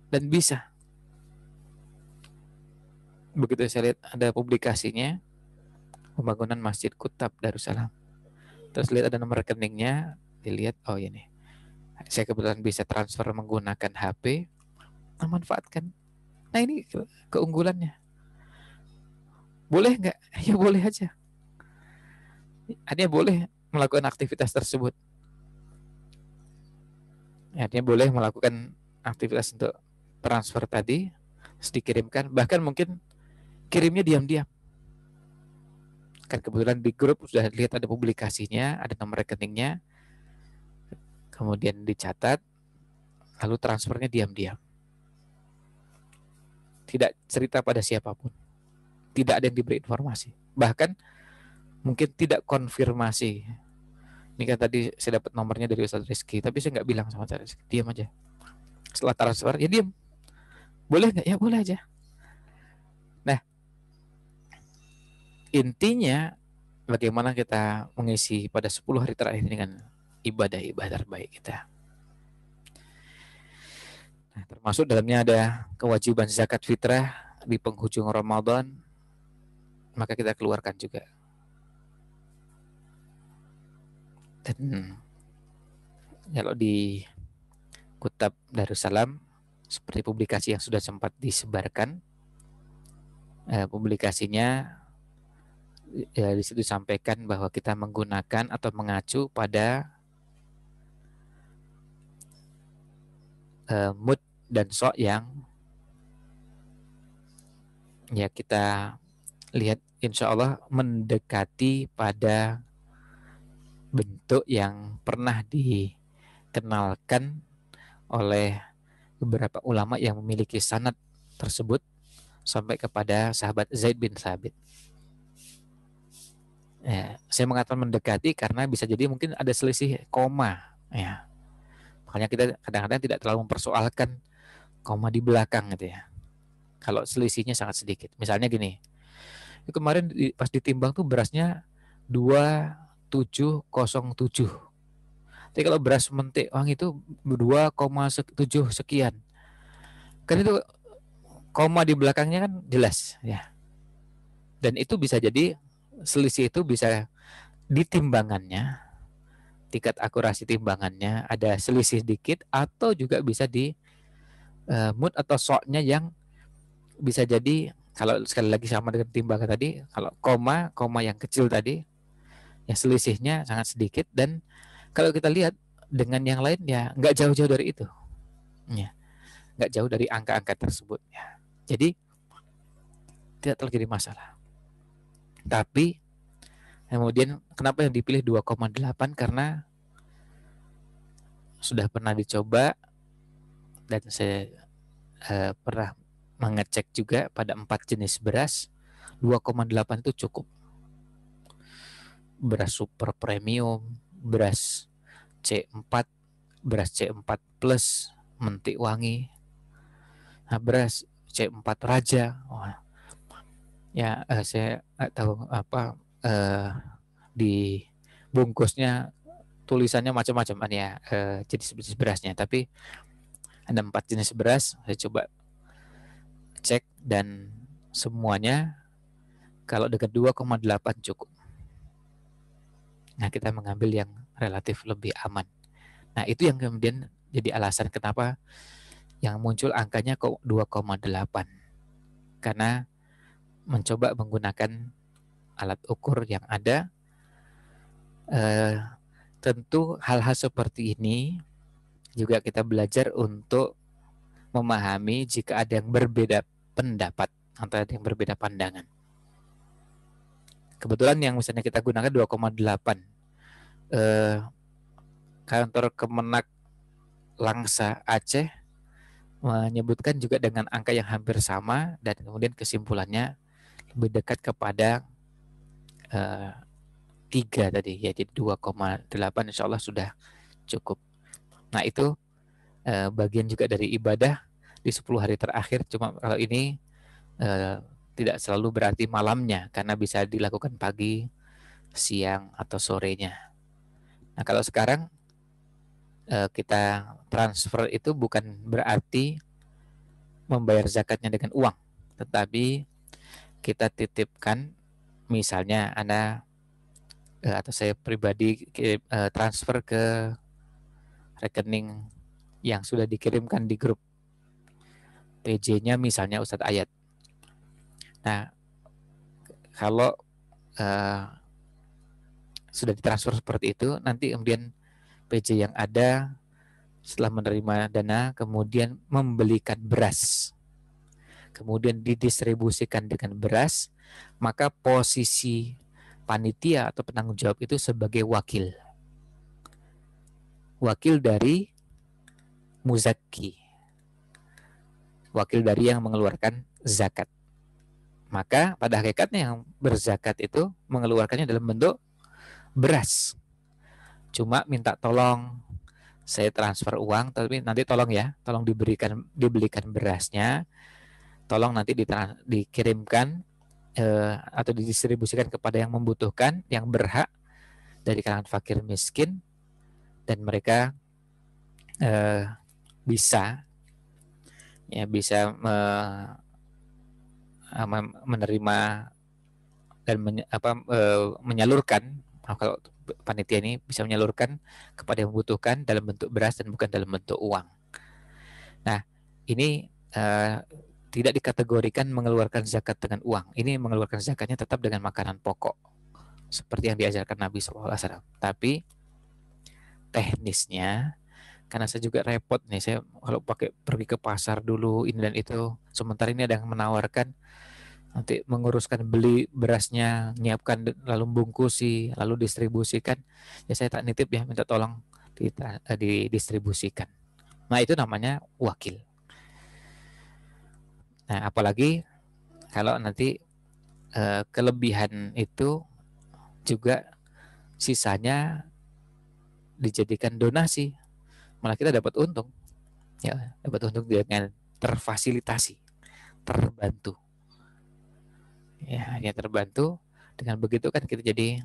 dan bisa. Begitu saya lihat ada publikasinya, pembangunan Masjid Kutab Darussalam. Terus lihat ada nomor rekeningnya, dilihat, oh ini. Saya kebetulan bisa transfer menggunakan HP, manfaatkan. Nah ini keunggulannya. Boleh nggak? Ya boleh aja. Artinya boleh melakukan aktivitas tersebut. Artinya boleh melakukan aktivitas untuk transfer tadi, dikirimkan. Bahkan mungkin kirimnya diam-diam. Kan kebetulan di grup sudah lihat ada publikasinya, ada nomor rekeningnya, kemudian dicatat, lalu transfernya diam-diam. Tidak cerita pada siapapun. Tidak ada yang diberi informasi. Bahkan mungkin tidak konfirmasi. Ini kan tadi saya dapat nomornya dari Ustadz Rizky, tapi saya nggak bilang sama Ustadz Rizky, diam aja. Setelah transfer, ya diam. Boleh nggak? Ya boleh aja. Nah, intinya bagaimana kita mengisi pada 10 hari terakhir dengan ibadah-ibadah terbaik kita. Nah, termasuk dalamnya ada kewajiban zakat fitrah di penghujung Ramadan, maka kita keluarkan juga. Dan kalau di Kutab Darussalam, seperti publikasi yang sudah sempat disebarkan, publikasinya ya di situ disampaikan bahwa kita menggunakan atau mengacu pada mood dan sok yang ya kita lihat insya Allah mendekati pada bentuk yang pernah dikenalkan oleh beberapa ulama yang memiliki sanad tersebut sampai kepada sahabat Zaid bin Thabit. Ya, saya mengatakan mendekati karena bisa jadi mungkin ada selisih koma. Ya, makanya kita kadang-kadang tidak terlalu mempersoalkan koma di belakang gitu ya. Kalau selisihnya sangat sedikit. Misalnya gini, kemarin pas ditimbang tuh berasnya 2707. Tapi kalau beras mentik Wang itu 2,7 sekian. Kan itu koma di belakangnya kan jelas ya. Dan itu bisa jadi selisih itu bisa ditimbangannya, tingkat akurasi timbangannya ada selisih dikit atau juga bisa di mood atau shotnya yang bisa jadi kalau sekali lagi sama dengan timbangan tadi, kalau koma yang kecil tadi ya selisihnya sangat sedikit, dan kalau kita lihat dengan yang lain ya nggak jauh-jauh dari itu, ya nggak jauh dari angka-angka tersebut ya. Jadi tidak terjadi masalah. Tapi kemudian kenapa yang dipilih 2,8? Karena sudah pernah dicoba dan saya pernah mengecek juga pada 4 jenis beras, 2,8 itu cukup. Beras super premium, beras C4, beras C4 plus, mentik wangi, nah, beras C4 Raja. Wah, ya saya nggak tahu apa di bungkusnya tulisannya macam-macam kan ya, jenis-jenis berasnya. Tapi ada 4 jenis beras, saya coba cek dan semuanya kalau dekat 2,8 cukup. Nah, kita mengambil yang relatif lebih aman. Nah, itu yang kemudian jadi alasan kenapa yang muncul angkanya kok 2,8. Karena mencoba menggunakan alat ukur yang ada. Tentu hal-hal seperti ini juga kita belajar untuk memahami jika ada yang berbeda pendapat atau ada yang berbeda pandangan. Kebetulan yang misalnya kita gunakan 2,8, kantor Kemenak Langsa Aceh menyebutkan juga dengan angka yang hampir sama, dan kemudian kesimpulannya lebih dekat kepada 3 tadi ya, jadi 2,8 insya Allah sudah cukup. Nah, itu bagian juga dari ibadah di 10 hari terakhir. Cuma kalau ini tidak selalu berarti malamnya, karena bisa dilakukan pagi, siang, atau sorenya. Nah, kalau sekarang kita transfer itu bukan berarti membayar zakatnya dengan uang, tetapi kita titipkan, misalnya Anda atau saya pribadi transfer ke rekening yang sudah dikirimkan di grup PJ-nya, misalnya Ustadz Ayat. Nah, kalau sudah ditransfer seperti itu, nanti kemudian PJ yang ada setelah menerima dana kemudian membelikan beras, kemudian didistribusikan dengan beras, maka posisi panitia atau penanggung jawab itu sebagai wakil dari muzaki, wakil dari yang mengeluarkan zakat. Maka pada hakikatnya yang berzakat itu mengeluarkannya dalam bentuk beras. Cuma minta tolong, saya transfer uang, tapi nanti tolong ya, tolong dibelikan berasnya, tolong nanti dikirimkan atau didistribusikan kepada yang membutuhkan, yang berhak dari kalangan fakir miskin, dan mereka bisa menerima dan menyalurkan. Kalau panitia ini bisa menyalurkan kepada yang membutuhkan dalam bentuk beras dan bukan dalam bentuk uang. Nah, ini tidak dikategorikan mengeluarkan zakat dengan uang. Ini mengeluarkan zakatnya tetap dengan makanan pokok seperti yang diajarkan Nabi SAW. Tapi teknisnya, karena saya juga repot nih, saya kalau pergi ke pasar dulu ini dan itu, sementara ini ada yang menawarkan nanti menguruskan beli berasnya, nyiapkan lalu bungkusi, lalu distribusikan. Ya saya tak nitip ya, minta tolong didistribusikan. Nah itu namanya wakil. Nah apalagi kalau nanti kelebihan itu juga sisanya dijadikan donasi, malah kita dapat untung, ya dapat untung dengan terfasilitasi, terbantu, ya hanya terbantu. Dengan begitu kan kita jadi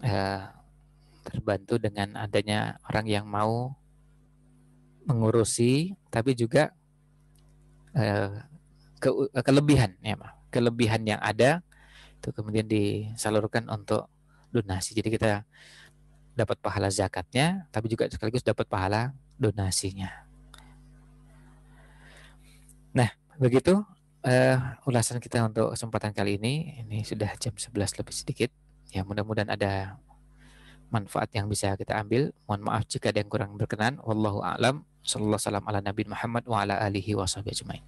eh, terbantu dengan adanya orang yang mau mengurusi, tapi juga eh, kelebihan ya, kelebihan yang ada itu kemudian disalurkan untuk donasi. Jadi kita dapat pahala zakatnya, tapi juga sekaligus dapat pahala donasinya. Nah, begitu ulasan kita untuk kesempatan kali ini. Ini sudah jam 11 lebih sedikit. Ya, mudah-mudahan ada manfaat yang bisa kita ambil. Mohon maaf jika ada yang kurang berkenan. Wallahu a'lam. Sallallahu alaihi wasallam ala Nabi Muhammad wa ala alihi wa sahbihi ajmain.